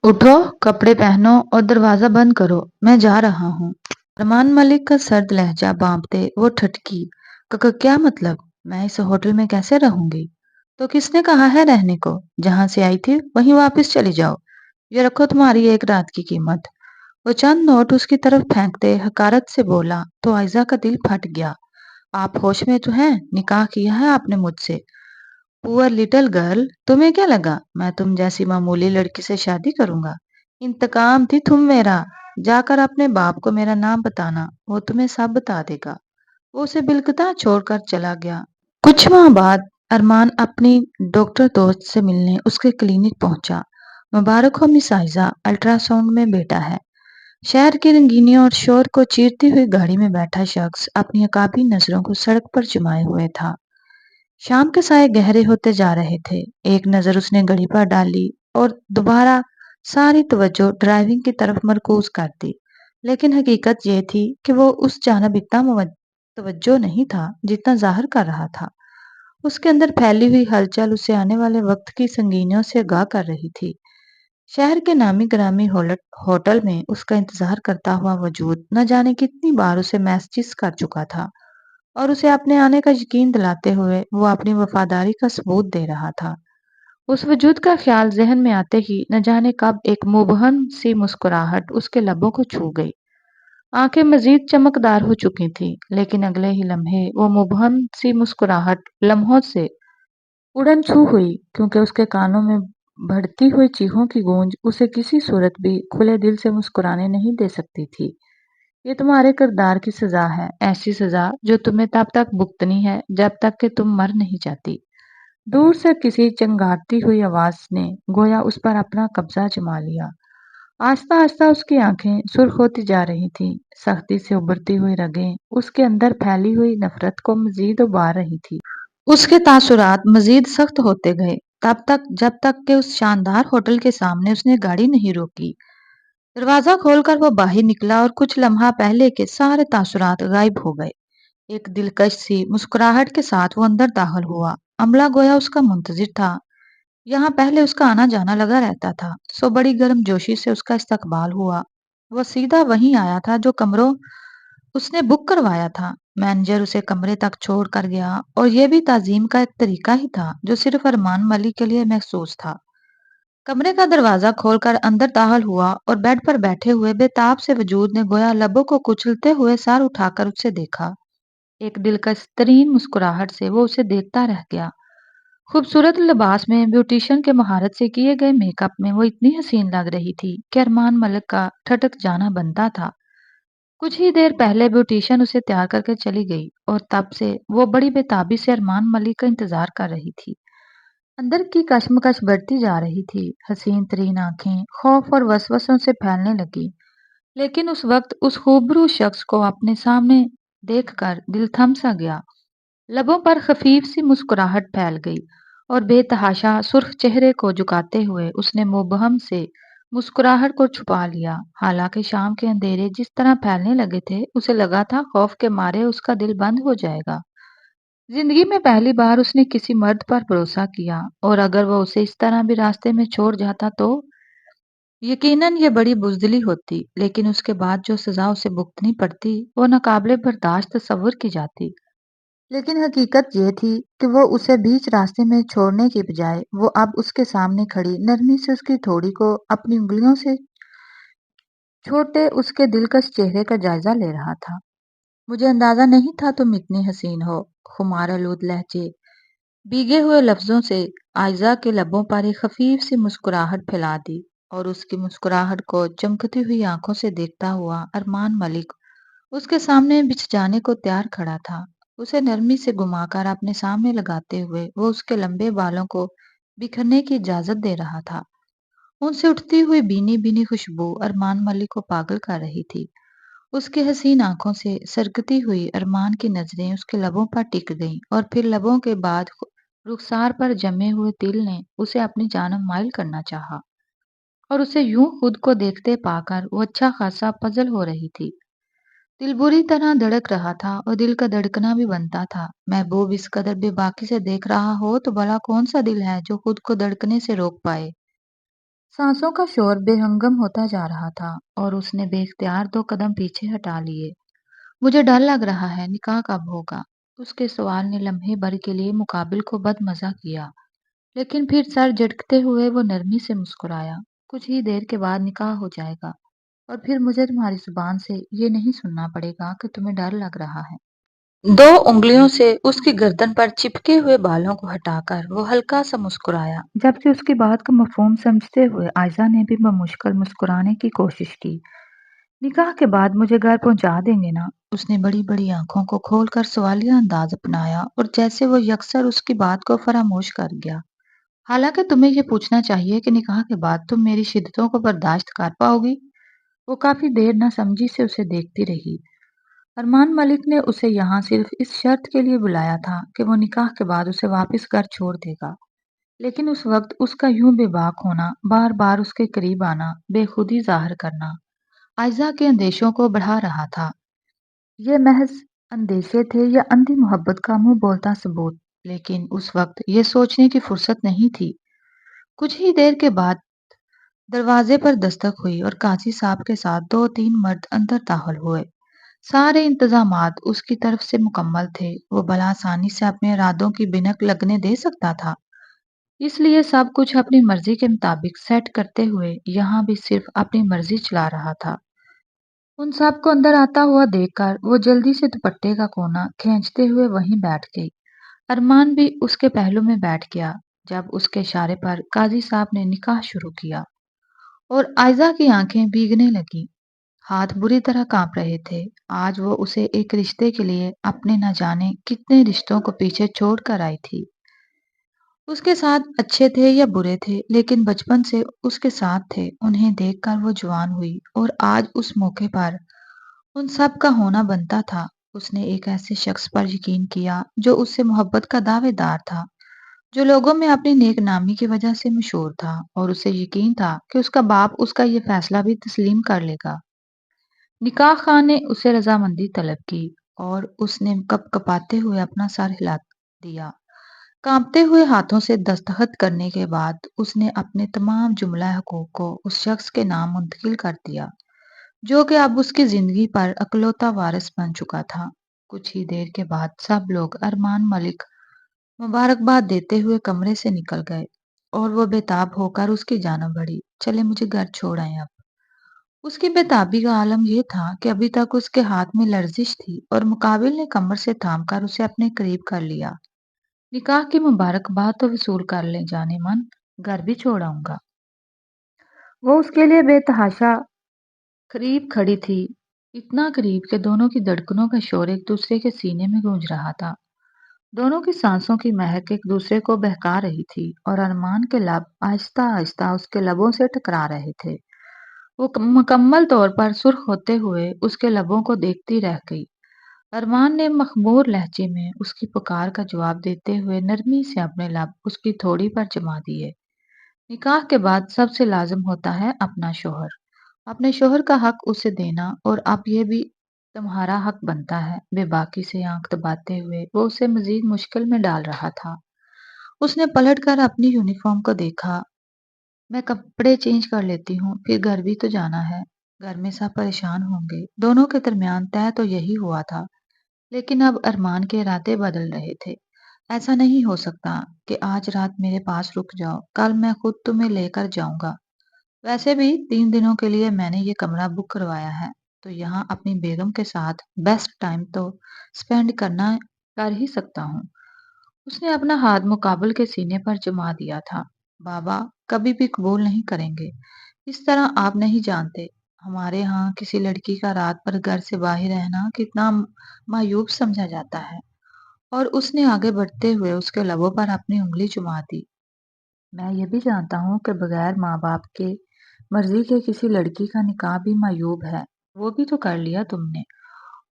उठो, कपड़े पहनो और दरवाजा बंद करो, मैं जा रहा हूँ। अरमान मलिक का सर्द लहजा भांपते वो ठटकी। क्या मतलब? मैं इस होटल में कैसे रहूंगी? तो किसने कहा है रहने को? जहां से आई थी वहीं वापस चली जाओ। ये रखो तुम्हारी एक रात की कीमत। वो चंद नोट उसकी तरफ फेंकते हकारत से बोला तो आयजा का दिल फट गया। आप होश में तो हैं? निकाह किया है आपने मुझसे? पुअर लिटिल गर्ल, तुम्हें क्या लगा मैं तुम जैसी मामूली लड़की से शादी करूंगा? इंतकाम थी तुम मेरा। जाकर अपने बाप को मेरा नाम बताना, वो तुम्हें सब बता देगा। वो उसे बिलकता छोड़कर चला गया। कुछ माह बाद अरमान अपनी डॉक्टर दोस्त से मिलने उसके क्लिनिक पहुंचा। मुबारक हो मिस आयजा, अल्ट्रासाउंड में बेटा है। शहर की रंगीनियों और शोर को चीरती हुई गाड़ी में बैठा शख्स अपनी अकाबी नजरों को सड़क पर जमाए हुए था। शाम के साए गहरे होते जा रहे थे। एक नजर उसने घड़ी पर डाली और दोबारा सारी तवज्जो ड्राइविंग की तरफ मरकूज कर दी। लेकिन हकीकत यह थी कि वो उस जानब इतना तवज्जो नहीं था जितना जाहिर कर रहा था। उसके अंदर फैली हुई हलचल उसे आने वाले वक्त की संगीनियों से आगाह कर रही थी। शहर के नामी ग्रामी होटल में उसका इंतजार करता हुआ वजूद न जाने कितनी बार उसे मैसेज कर चुका था और उसे अपने आने का यकीन दिलाते हुए वो अपनी वफादारी का सबूत दे रहा था। उस वजूद का ख्याल जहन में आते ही न जाने कब एक मुबहम सी मुस्कुराहट उसके लबों को छू गई। आंखें मजीद चमकदार हो चुकी थीं, लेकिन अगले ही लम्हे वो मुबहम सी मुस्कुराहट लम्हों से उड़न छू हुई, क्योंकि उसके कानों में बढ़ती हुई चीखों की गूंज उसे किसी सूरत भी खुले दिल से मुस्कुराने नहीं दे सकती थी। ये तुम्हारे किरदार की सजा है, ऐसी सजा जो तुम्हें तब तक भुगतनी है जब तक कि तुम मर नहीं जाती। दूर से किसी चंगाती हुई आवाज ने गोया उस पर अपना कब्जा जमा लिया। आस्ता आस्ता उसकी आंखें सुर्ख होती जा रही थीं। सख्ती से उभरती हुई रगें उसके अंदर फैली हुई नफरत को मजीद उबार रही थी। उसके तासुरात मजीद सख्त होते गए, तब तक जब तक कि उस शानदार होटल के सामने उसने गाड़ी नहीं रोकी। दरवाजा खोलकर वो बाहर निकला और कुछ लम्हा पहले के सारे तासुरात गायब हो गए। एक दिलकश सी मुस्कुराहट के साथ वो अंदर दाखिल हुआ। अमला गोया उसका मुंतजिर था। यहाँ पहले उसका आना जाना लगा रहता था, सो बड़ी गर्मजोशी से उसका इस्तकबाल हुआ। वो सीधा वहीं आया था जो कमरों उसने बुक करवाया था। मैनेजर उसे कमरे तक छोड़ कर गया और यह भी ताजीम का एक तरीका ही था जो सिर्फ अरमान मलिक के लिए महसूस था। कमरे का दरवाजा खोलकर अंदर दाखिल हुआ और बेड पर बैठे हुए बेताब से वजूद ने गोया लबों को कुचलते हुए सर उठाकर उसे देखा। एक दिलकश तरीन मुस्कुराहट से वो उसे देखता रह गया। खूबसूरत लिबास में ब्यूटिशियन के महारत से किए गए मेकअप में वो इतनी हसीन लग रही थी कि अरमान मलिक का ठटक जाना बनता था। कुछ ही देर पहले ब्यूटिशियन उसे तैयार करके चली गई और तब से वो बड़ी बेताबी से अरमान मलिक का इंतजार कर रही थी। अंदर की कश्मकश बढ़ती जा रही थी। हसीन तरीन आंखें खौफ और वसवसों से फैलने लगी। लेकिन उस वक्त उस खूबरू शख्स को अपने सामने देखकर दिल थम सा गया। लबों पर खफीफ सी मुस्कुराहट फैल गई और बेतहाशा सुर्ख चेहरे को झुकाते हुए उसने मुबहम से मुस्कुराहट को छुपा लिया। हालांकि शाम के अंधेरे जिस तरह फैलने लगे थे, उसे लगा था खौफ के मारे उसका दिल बंद हो जाएगा। जिंदगी में पहली बार उसने किसी मर्द पर भरोसा किया और अगर वो उसे इस तरह भी रास्ते में छोड़ जाता तो यकीनन ये बड़ी बुज़दिली होती। लेकिन उसके बाद जो सजा उसे भुगतनी पड़ती वो नाकाबिले बर्दाश्त तस्वुर की जाती। लेकिन हकीकत ये थी कि वो उसे बीच रास्ते में छोड़ने की बजाय वो अब उसके सामने खड़ी नरमी से उसकी थोड़ी को अपनी उंगलियों से छोटे उसके दिलकश चेहरे का जायजा ले रहा था। मुझे अंदाजा नहीं था तुम इतनी हसीन हो। खुमार आलूद लहजे भीगे हुए लफ्जों से आयजा के लबों पर एक खफीफ सी मुस्कुराहट फैला दी और उसकी मुस्कुराहट को चमकती हुई आंखों से देखता हुआ अरमान मलिक उसके सामने बिछ जाने को तैयार खड़ा था। उसे नरमी से घुमाकर अपने सामने लगाते हुए वो उसके लंबे बालों को बिखरने की इजाजत दे रहा था। उनसे उठती हुई बीनी बीनी खुशबू अरमान मलिक को पागल कर रही थी। उसकी हसीन आंखों से सरकती हुई अरमान की नजरें उसके लबों पर टिक गईं और फिर लबों के बाद रुखसार पर जमे हुए तिल ने उसे अपनी जानब माइल करना चाहा और उसे यूं खुद को देखते पाकर वो अच्छा खासा पजल हो रही थी। दिल बुरी तरह धड़क रहा था और दिल का धड़कना भी बनता था। महबूब इस कदर बेबाकी से देख रहा हो तो भला कौन सा दिल है जो खुद को धड़कने से रोक पाए। सांसों का शोर बेहंगम होता जा रहा था और उसने बेख्तियार 2 कदम पीछे हटा लिए। मुझे डर लग रहा है, निकाह कब होगा? उसके सवाल ने लम्हे भर के लिए मुकाबिल को बदमज़ा किया, लेकिन फिर सर झटकते हुए वो नरमी से मुस्कुराया। कुछ ही देर के बाद निकाह हो जाएगा और फिर मुझे तुम्हारी जुबान से ये नहीं सुनना पड़ेगा कि तुम्हें डर लग रहा है। 2 उंगलियों से उसकी गर्दन पर चिपके हुए बालों को हटाकर वो हल्का सा मुस्कुराया, जबकि उसकी बात का मफहूम समझते हुए आयशा ने भी बमुश्किल मुस्कुराने की कोशिश की। निकाह के बाद मुझे घर पहुंचा देंगे ना? उसने बड़ी-बड़ी आंखों को खोलकर सवालिया अंदाज अपनाया और जैसे वो यकसर उसकी बात को फरामोश कर गया। हालांकि तुम्हें ये पूछना चाहिए कि निकाह के बाद तुम मेरी शिद्दतों को बर्दाश्त कर पाओगी? वो काफी देर नासमझी से उसे देखती रही। अरमान मलिक ने उसे यहाँ सिर्फ इस शर्त के लिए बुलाया था कि वो निकाह के बाद उसे वापस घर छोड़ देगा। लेकिन उस वक्त उसका यूं बेबाक होना, बार बार उसके करीब आना, बेखुदी जाहिर करना आयजा के अंदेशों को बढ़ा रहा था। ये महज अंदेशे थे या अंधी मोहब्बत का मुंह बोलता सबूत? लेकिन उस वक्त ये सोचने की फुर्सत नहीं थी। कुछ ही देर के बाद दरवाजे पर दस्तक हुई और काजी साहब के साथ 2-3 मर्द अंदर दाखिल हुए। सारे इंतजामात उसकी तरफ से मुकम्मल थे। वो भला आसानी से अपने इरादों की बिनक लगने दे सकता था। इसलिए सब कुछ अपनी मर्जी के मुताबिक सेट करते हुए यहाँ भी सिर्फ अपनी मर्जी चला रहा था। उन सबको अंदर आता हुआ देखकर वो जल्दी से दुपट्टे का कोना खींचते हुए वहीं बैठ गई। अरमान भी उसके पहलू में बैठ गया। जब उसके इशारे पर काजी साहब ने निकाह शुरू किया और आयजा की आंखें भीगने लगी, हाथ बुरी तरह कांप रहे थे। आज वो उसे एक रिश्ते के लिए अपने न जाने कितने रिश्तों को पीछे छोड़ कर आई थी। उसके साथ अच्छे थे या बुरे थे, लेकिन बचपन से उसके साथ थे। उन्हें देखकर वो जवान हुई और आज उस मौके पर उन सब का होना बनता था। उसने एक ऐसे शख्स पर यकीन किया जो उससे मोहब्बत का दावेदार था, जो लोगों में अपनी नेक नामी की वजह से मशहूर था, और उसे यकीन था कि उसका बाप उसका ये फैसला भी तस्लीम कर लेगा। निकाह खां ने उसे रजामंदी तलब की और उसने कपकपाते हुए अपना सर हिला दिया। कांपते हुए हाथों से दस्तखत करने के बाद उसने अपने तमाम जुमला हकूक को उस शख्स के नाम मुंतकिल कर दिया, जो कि अब उसकी जिंदगी पर अकलौता वारिस बन चुका था। कुछ ही देर के बाद सब लोग अरमान मलिक मुबारकबाद देते हुए कमरे से निकल गए और वो बेताब होकर उसकी जानब बढ़ी। चले मुझे घर छोड़ आए अब। उसकी बेताबी का आलम यह था कि अभी तक उसके हाथ में लर्जिश थी और मुकाबिल ने कमर से थामकर उसे अपने करीब कर लिया। निकाह की मुबारकबाद तो वसूल कर ले जाने मन, घर भी छोड़ आऊंगा। वो उसके लिए बेतहाशा करीब खड़ी थी, इतना करीब कि दोनों की धड़कनों का शोर एक दूसरे के सीने में गूंज रहा था। दोनों की सांसों की महक एक दूसरे को बहका रही थी और अरमान के लब आहिस्ता आहिस्ता उसके लबों से टकरा रहे थे। वो मुकम्मल तौर पर सुर्ख होते हुए उसके लबों को देखती रह गई। अरमान ने मखमूर लहजे में उसकी पुकार का जवाब देते हुए नरमी से अपने लब उसकी थोड़ी पर जमा दिए। निकाह के बाद सबसे लाजिम होता है अपना शोहर। अपने शोहर का हक उसे देना, और अब ये भी तुम्हारा हक बनता है। बेबाकी से आंख दबाते हुए वो उसे मजीद मुश्किल में डाल रहा था। उसने पलटकर अपनी यूनिफॉर्म को देखा। मैं कपड़े चेंज कर लेती हूँ, फिर घर भी तो जाना है। घर में सब परेशान होंगे। दोनों के दरमियान तय तो यही हुआ था, लेकिन अब अरमान के इरादे बदल रहे थे। ऐसा नहीं हो सकता कि आज रात मेरे पास रुक जाओ, कल मैं खुद तुम्हें लेकर जाऊंगा। वैसे भी 3 दिनों के लिए मैंने ये कमरा बुक करवाया है, तो यहाँ अपनी बेगम के साथ बेस्ट टाइम तो स्पेंड करना कर ही सकता हूँ। उसने अपना हाथ मुकाबल के सीने पर जमा दिया था। बाबा कभी भी कबूल नहीं करेंगे। इस तरह आप नहीं जानते, हमारे यहाँ किसी लड़की का रात भर घर से बाहर रहना कितना मायूब समझा जाता है। और उसने आगे बढ़ते हुए उसके लबों पर अपनी उंगली जुमा दी। मैं ये भी जानता हूँ कि बगैर माँ बाप के मर्जी के किसी लड़की का निकाह भी मायूब है। वो भी तो कर लिया तुमने।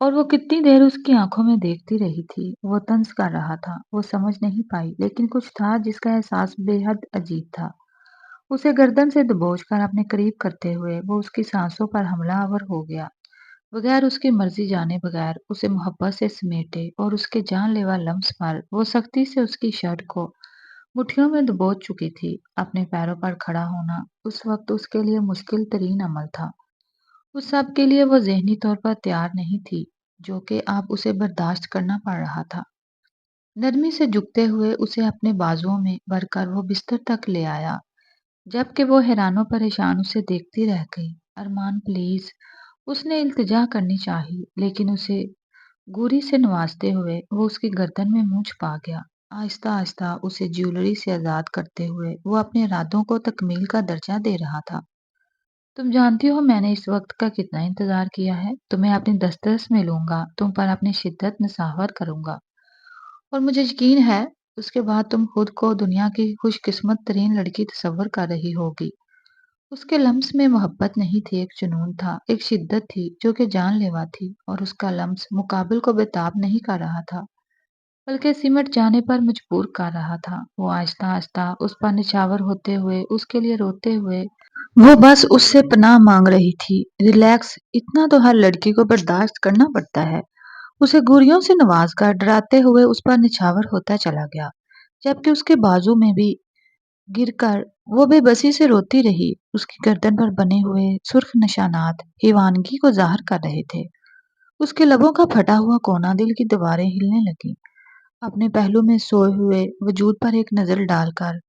और वो कितनी देर उसकी आंखों में देखती रही थी। वो तंज कर रहा था, वो समझ नहीं पाई, लेकिन कुछ था जिसका एहसास बेहद अजीब था। उसे गर्दन से दबोच कर अपने करीब करते हुए वो उसकी सांसों पर हमलावर हो गया। बगैर उसकी मर्जी जाने बगैर उसे मोहब्बत से समेटे और उसके जानलेवा लम्स पर वो सख्ती से उसकी शर्ट को मुट्ठियों में दबोच चुकी थी। अपने पैरों पर खड़ा होना उस वक्त उसके लिए मुश्किल तरीन अमल था। उस सब के लिए वो ज़हनी तौर पर तैयार नहीं थी, जो कि अब उसे बर्दाश्त करना पड़ रहा था। नरमी से झुकते हुए उसे अपने बाजुओं में भरकर वो बिस्तर तक ले आया, जबकि वो हैरानो परेशान उसे देखती रह गई। अरमान प्लीज, उसने इल्तिजा करनी चाही, लेकिन उसे गोरी से नवाजते हुए वो उसकी गर्दन में मुंह छुपा गया। आहिस्ता आहिस्ता उसे ज्वेलरी से आजाद करते हुए वो अपने इरादों को तकमील का दर्जा दे रहा था। तुम जानती हो मैंने इस वक्त का कितना इंतजार किया है। तुम्हें अपनी दस्तरस में लूंगा, तुम पर अपनी शिद्दत निसावर करूंगा, और मुझे यकीन है उसके बाद तुम खुद को दुनिया की खुशकिस्मत तरीन लड़की तस्वर कर रही होगी। उसके लम्स में मोहब्बत नहीं थी, एक जुनून था, एक शिद्दत थी जो कि जानलेवा थी, और उसका लम्स मुकाबिल को बेताब नहीं कर रहा था, बल्कि सिमट जाने पर मजबूर कर रहा था। वो आहिस्ता आहिस्ता उस पर निछावर होते हुए, उसके लिए रोते हुए, वो बस उससे पनाह मांग रही थी। रिलैक्स, इतना तो हर लड़की को बर्दाश्त करना पड़ता है। उसे गोरियों से नवाज कर डराते हुए उस पर निछावर होता चला गया, जबकि उसके बाजू में भी गिरकर वो बेबसी से रोती रही। उसकी गर्दन पर बने हुए सुर्ख निशानात दीवानगी को जाहिर कर रहे थे। उसके लबों का फटा हुआ कोना दिल की दीवारें हिलने लगी। अपने पहलू में सोए हुए वजूद पर एक नजर डालकर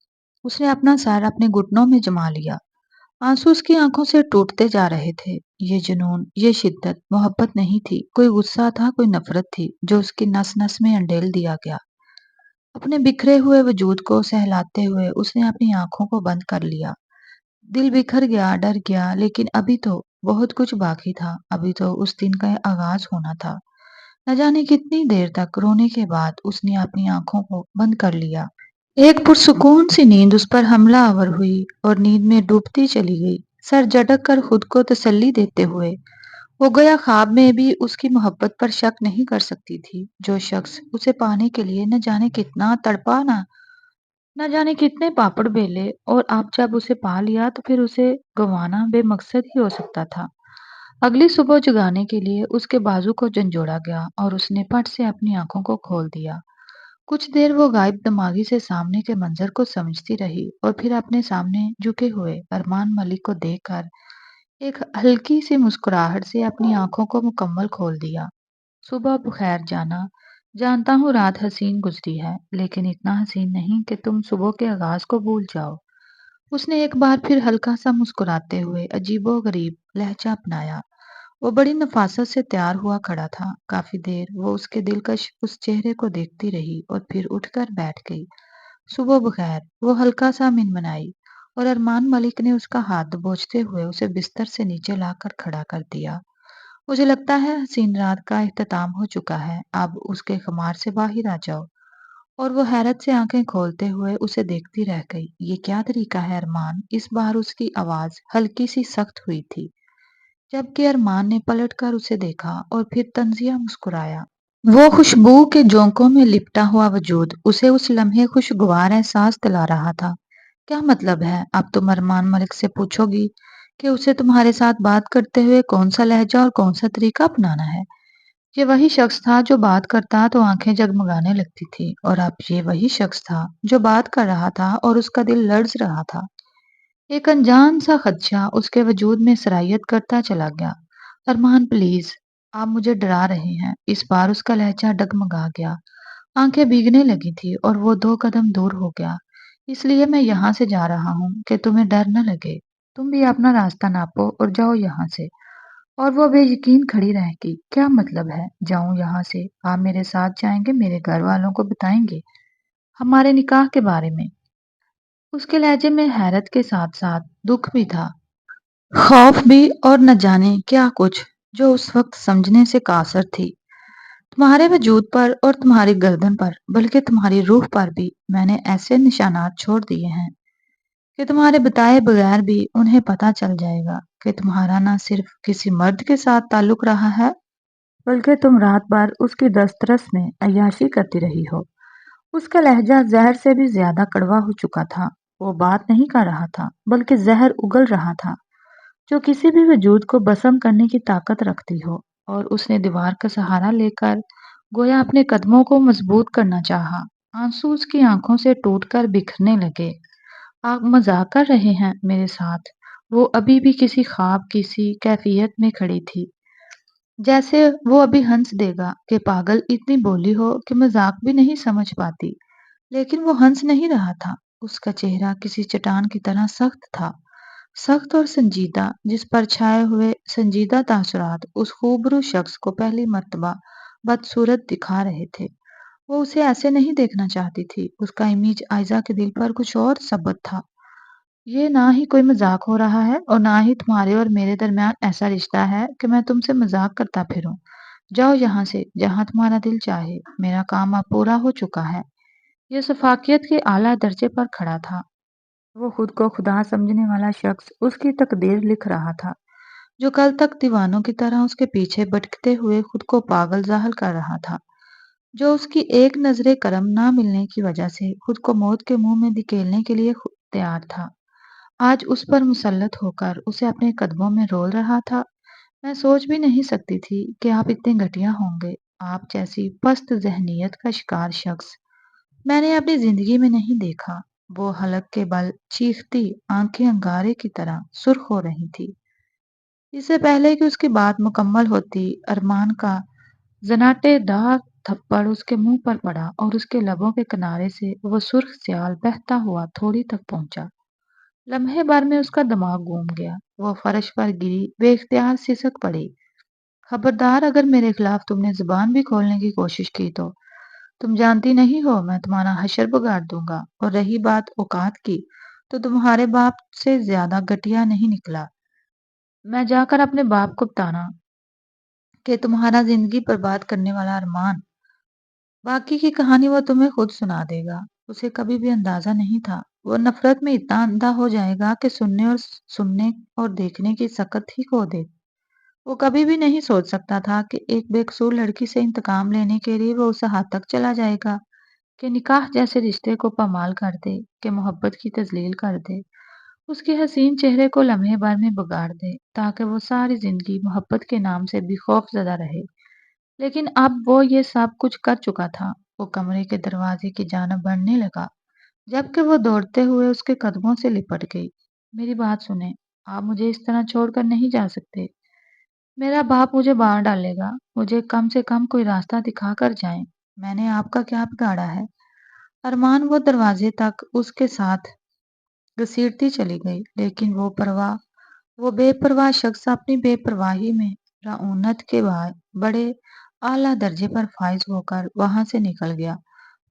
उसने अपना सर अपने घुटनों में जमा लिया। आंसू उसकी आंखों से टूटते जा रहे थे। ये जुनून, ये शिद्दत मोहब्बत नहीं थी, कोई गुस्सा था, कोई नफरत थी जो उसकी नस नस में अंडेल दिया गया। अपने बिखरे हुए वजूद को सहलाते हुए उसने अपनी आंखों को बंद कर लिया। दिल बिखर गया, डर गया, लेकिन अभी तो बहुत कुछ बाकी था। अभी तो उस दिन का आगाज होना था। न जाने कितनी देर तक रोने के बाद उसने अपनी आंखों को बंद कर लिया। एक पुरसुकून सी नींद उस पर हमला आवर हुई और नींद में डूबती चली गई। सर झटक कर खुद को तसल्ली देते हुए वो गया ख्वाब में भी उसकी मोहब्बत पर शक नहीं कर सकती थी। जो शख्स उसे पाने के लिए न जाने कितना तड़पा, न जाने कितने पापड़ बेले, और अब जब उसे पा लिया तो फिर उसे गंवाना बेमकसद ही हो सकता था। अगली सुबह जगाने के लिए उसके बाजू को झंझोड़ा गया और उसने पट से अपनी आंखों को खोल दिया। कुछ देर वो गायब दिमागी से सामने के मंजर को समझती रही, और फिर अपने सामने झुके हुए अरमान मलिक को देखकर एक हल्की सी मुस्कुराहट से अपनी आंखों को मुकम्मल खोल दिया। सुबह बखैर जाना। जानता हूँ रात हसीन गुजरी है, लेकिन इतना हसीन नहीं कि तुम सुबह के आगाज को भूल जाओ। उसने एक बार फिर हल्का सा मुस्कुराते हुए अजीबो गरीब लहजा अपनाया। वो बड़ी नफासत से तैयार हुआ खड़ा था। काफी देर वो उसके दिलकश उस चेहरे को देखती रही और फिर उठकर बैठ गई। सुबह बखैर, वो हल्का सा मिनमनाई, और अरमान मलिक ने उसका हाथ दबोचते हुए उसे बिस्तर से नीचे लाकर खड़ा कर दिया। मुझे लगता है हसीन रात का इख्तिताम हो चुका है, अब उसके खुमार से बाहर आ जाओ। और वो हैरत से आंखें खोलते हुए उसे देखती रह गई। ये क्या तरीका है अरमान? इस बार उसकी आवाज हल्की सी सख्त हुई थी, जबकि अरमान ने पलटकर उसे देखा और फिर तंजिया मुस्कुराया। वो खुशबू के झोंकों में लिपटा हुआ वजूद उसे उस लम्हे खुशगवार एहसास दिला रहा था। क्या मतलब है? अब तुम अरमान मलिक से पूछोगी कि उसे तुम्हारे साथ बात करते हुए कौन सा लहजा और कौन सा तरीका अपनाना है। ये वही शख्स था जो बात करता तो आंखें जगमगाने लगती थी, और अब ये वही शख्स था जो बात कर रहा था और उसका दिल लर्ज रहा था। एक अनजान सा खदशा उसके वजूद में सरायत करता चला गया। अरमान प्लीज, आप मुझे डरा रहे हैं। इस बार उसका लहजा डगमगा गया, आंखें भीगने लगी थी, और वो 2 कदम दूर हो गया। इसलिए मैं यहाँ से जा रहा हूँ कि तुम्हें डर न लगे। तुम भी अपना रास्ता नापो और जाओ यहाँ से। और वो बेयकीन खड़ी रह गई। क्या मतलब है जाऊं यहाँ से? आप मेरे साथ जाएंगे, मेरे घर वालों को बताएंगे हमारे निकाह के बारे में? उसके लहजे में हैरत के साथ साथ दुख भी था, खौफ भी, और न जाने क्या कुछ जो उस वक्त समझने से कासर थी। तुम्हारे वजूद पर और तुम्हारी गर्दन पर, बल्कि तुम्हारी रूह पर भी मैंने ऐसे निशानात छोड़ दिए हैं कि तुम्हारे बताए बगैर भी उन्हें पता चल जाएगा कि तुम्हारा ना सिर्फ किसी मर्द के साथ ताल्लुक रहा है, बल्कि तुम रात भर उसकी दस्तरस में अय्याशी करती रही हो। उसका लहजा जहर से भी ज्यादा कड़वा हो चुका था। वो बात नहीं कर रहा था, बल्कि जहर उगल रहा था जो किसी भी वजूद को बसम करने की ताकत रखती हो। और उसने दीवार का सहारा लेकर गोया अपने कदमों को मजबूत करना चाहा। आंसू उसकी आंखों से टूटकर बिखरने लगे। आप मजाक कर रहे हैं मेरे साथ? वो अभी भी किसी ख्वाब की सी कैफियत में खड़ी थी, जैसे वो अभी हंस देगा कि पागल इतनी बोली हो कि मजाक भी नहीं समझ पाती। लेकिन वो हंस नहीं रहा था। उसका चेहरा किसी चट्टान की तरह सख्त था, सख्त और संजीदा, जिस पर छाए हुए संजीदा तासुरात उस खूबरू शख्स को पहली मर्तबा बदसूरत दिखा रहे थे। वो उसे ऐसे नहीं देखना चाहती थी। उसका इमेज आयजा के दिल पर कुछ और सबक था। ये ना ही कोई मजाक हो रहा है और ना ही तुम्हारे और मेरे दरमियान ऐसा रिश्ता है कि मैं तुमसे मजाक करता फिरूं। जाओ यहाँ से, जहाँ तुम्हारा दिल चाहे। मेरा काम अब पूरा हो चुका है। ये सफाकियत के आला दर्जे पर खड़ा था। वो खुद को खुदा समझने वाला शख्स उसकी तकदीर लिख रहा था, जो कल तक दीवानों की तरह उसके पीछे भटकते हुए खुद को पागल जाहिर कर रहा था, जो उसकी एक नजरे करम ना मिलने की वजह से खुद को मौत के मुंह में धकेलने के लिए तैयार था, आज उस पर मुसल्लत होकर उसे अपने कदमों में रोल रहा था। मैं सोच भी नहीं सकती थी कि आप इतने घटिया होंगे। आप जैसी पस्त जहनीत का शिकार शख्स मैंने अपनी जिंदगी में नहीं देखा। वो हलक के बल चीखती, आंखें अंगारे की तरह सुर्ख हो रही थी। इससे पहले कि उसकी बात मुकम्मल होती, अरमान का जनाटेदार थप्पड़ उसके मुंह पर पड़ा और उसके लबों के किनारे से वो सुर्ख स्याल बहता हुआ थोड़ी तक पहुंचा। लम्हे भर में उसका दिमाग घूम गया। वो फर्श पर गिरी बेख्तियार सिसक पड़ी। खबरदार, अगर मेरे खिलाफ तुमने जुबान भी खोलने की कोशिश की तो तुम जानती नहीं हो मैं तुम्हारा हशर बिगाड़ दूंगा। और रही बात औकात की, तो तुम्हारे बाप से ज्यादा घटिया नहीं निकला। मैं जाकर अपने बाप को बताना कि तुम्हारा जिंदगी बर्बाद करने वाला अरमान, बाकी की कहानी वो तुम्हें खुद सुना देगा। उसे कभी भी अंदाजा नहीं था वो नफरत में इतना अंधा हो जाएगा कि सुनने और देखने की सकत ही खो दे। वो कभी भी नहीं सोच सकता था कि एक बेकसूर लड़की से इंतकाम लेने के लिए वो उस हद तक चला जाएगा कि निकाह जैसे रिश्ते को पामाल कर दे, कि मोहब्बत की तजलील कर दे, उसके हसीन चेहरे को लम्हे भर में बिगाड़ दे, ताकि वो सारी जिंदगी मोहब्बत के नाम से भी खौफजदा रहे। लेकिन अब वो ये सब कुछ कर चुका था। वो कमरे के दरवाजे की जानब बढ़ने लगा, जबकि वो दौड़ते हुए उसके कदमों से लिपट गई। मेरी बात सुने, आप मुझे इस तरह छोड़कर नहीं जा सकते। मेरा बाप मुझे मार डालेगा। मुझे कम से कम कोई रास्ता दिखा कर जाएं। मैंने आपका क्या बिगाड़ा है? अरमान वो दरवाजे तक उसके साथ घसीटती चली गई, लेकिन वो बेपरवाह शख्स अपनी बेपरवाही में रऊनत के बाद बड़े आला दर्जे पर फाइज होकर वहां से निकल गया,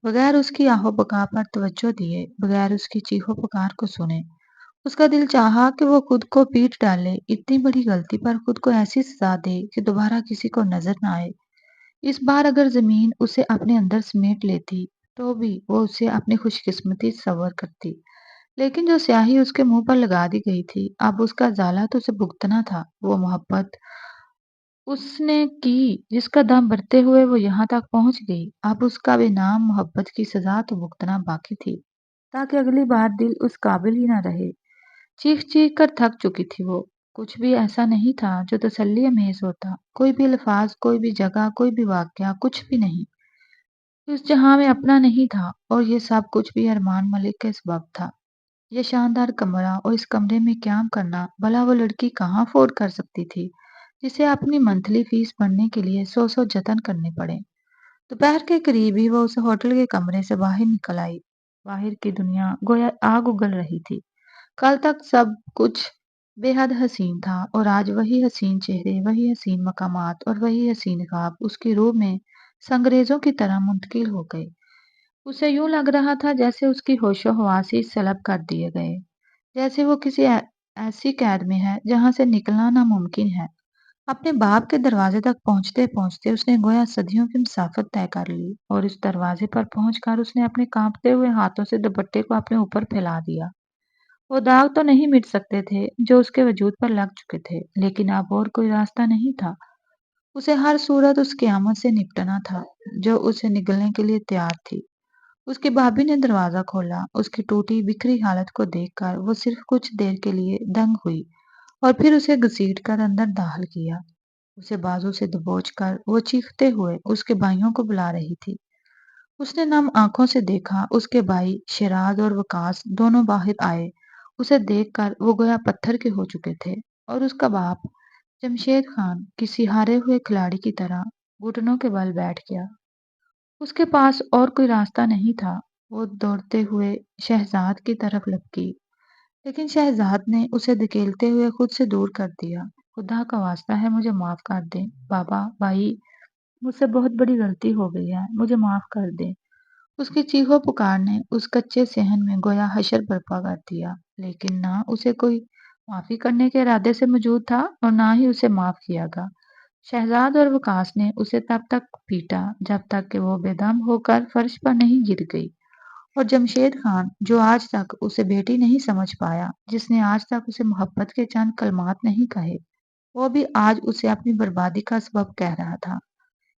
बगैर उसकी आहो बका पर तवज्जो दिए, बगैर उसकी चीखों पुकार को सुने। उसका दिल चाहा कि वो खुद को पीट डाले, इतनी बड़ी गलती पर खुद को ऐसी सजा दे कि दोबारा किसी को नजर ना आए। इस बार अगर जमीन उसे अपने अंदर समेट लेती, तो भी वो उसे अपनी खुशकिस्मती सवर करती। लेकिन जो स्याही उसके मुंह पर लगा दी गई थी, अब उसका जाला तो उसे भुगतना था। वो मोहब्बत उसने की, जिसका दाम भरते हुए वो यहाँ तक पहुंच गई, अब उसका बेनाम मोहब्बत की सजा तो भुगतना बाकी थी, ताकि अगली बार दिल उस काबिल ही ना रहे। चीख चीख कर थक चुकी थी वो। कुछ भी ऐसा नहीं था जो तसल्ली अमेज होता। कोई भी अल्फाज, कोई भी जगह, कोई भी वाकया, कुछ भी नहीं इस जहां में अपना नहीं था। और ये सब कुछ भी अरमान मलिक के सबब था। ये शानदार कमरा और इस कमरे में क्याम करना भला वो लड़की कहाँ अफोर्ड कर सकती थी, जिसे अपनी मंथली फीस भरने के लिए सौ सौ जतन करने पड़े। दोपहर के करीब ही वो उस होटल के कमरे से बाहर निकल आई। बाहर की दुनिया गोया आग उगल रही थी। कल तक सब कुछ बेहद हसीन था और आज वही हसीन चेहरे, वही हसीन मकामात और वही हसीन ख्वाब उसकी रूह में संगरेजों की तरह मुंतकिल हो गए। उसे यूं लग रहा था जैसे उसकी होशो हवास ही सलब कर दिए गए, जैसे वो किसी ऐसी कैद में है जहां से निकलना नामुमकिन है। अपने बाप के दरवाजे तक पहुंचते पहुंचते उसने गोया सदियों की मुसाफत तय कर ली और इस दरवाजे पर पहुंचकर उसने अपने कांपते हुए हाथों से दुपट्टे को अपने ऊपर फैला दिया। वो दाग तो नहीं मिट सकते थे जो उसके वजूद पर लग चुके थे, लेकिन अब और कोई रास्ता नहीं था। उसे हर सूरत उस क़यामत से निपटना था जो उसे निगलने के लिए तैयार थी। उसकी भाभी ने दरवाजा खोला। उसकी टूटी बिखरी हालत को देखकर वो सिर्फ कुछ देर के लिए दंग हुई और फिर उसे घसीट कर अंदर दाखिल किया। उसे बाजू से दबोच कर वो चीखते हुए उसके भाइयों को बुला रही थी। उसने नम आंखों से देखा उसके भाई शिराज और वकास दोनों बाहर आए। उसे देखकर वो गोया पत्थर के हो चुके थे और उसका बाप जमशेद खान किसी हारे हुए खिलाड़ी की तरह घुटनों के बल बैठ गया। उसके पास और कोई रास्ता नहीं था। वो दौड़ते हुए शहजाद की तरफ लपकी, लेकिन शहजाद ने उसे धकेलते हुए खुद से दूर कर दिया। खुदा का वास्ता है, मुझे माफ कर दे बाबा, भाई, मुझसे बहुत बड़ी गलती हो गई है, मुझे माफ कर दे। उसकी चीखों पुकार ने उस कच्चे सहन में गोया हशर बर्पा कर दिया, लेकिन ना उसे कोई माफी करने के इरादे से मौजूद था और ना ही उसे माफ किया गया। शहजाद और वकास ने उसे तब तक पीटा जब तक कि वो बेदम होकर फर्श पर नहीं गिर गई। और जमशेद खान, जो आज तक उसे बेटी नहीं समझ पाया, जिसने आज तक उसे मोहब्बत के चंद कलमात नहीं कहे, वो भी आज उसे अपनी बर्बादी का सबब कह रहा था।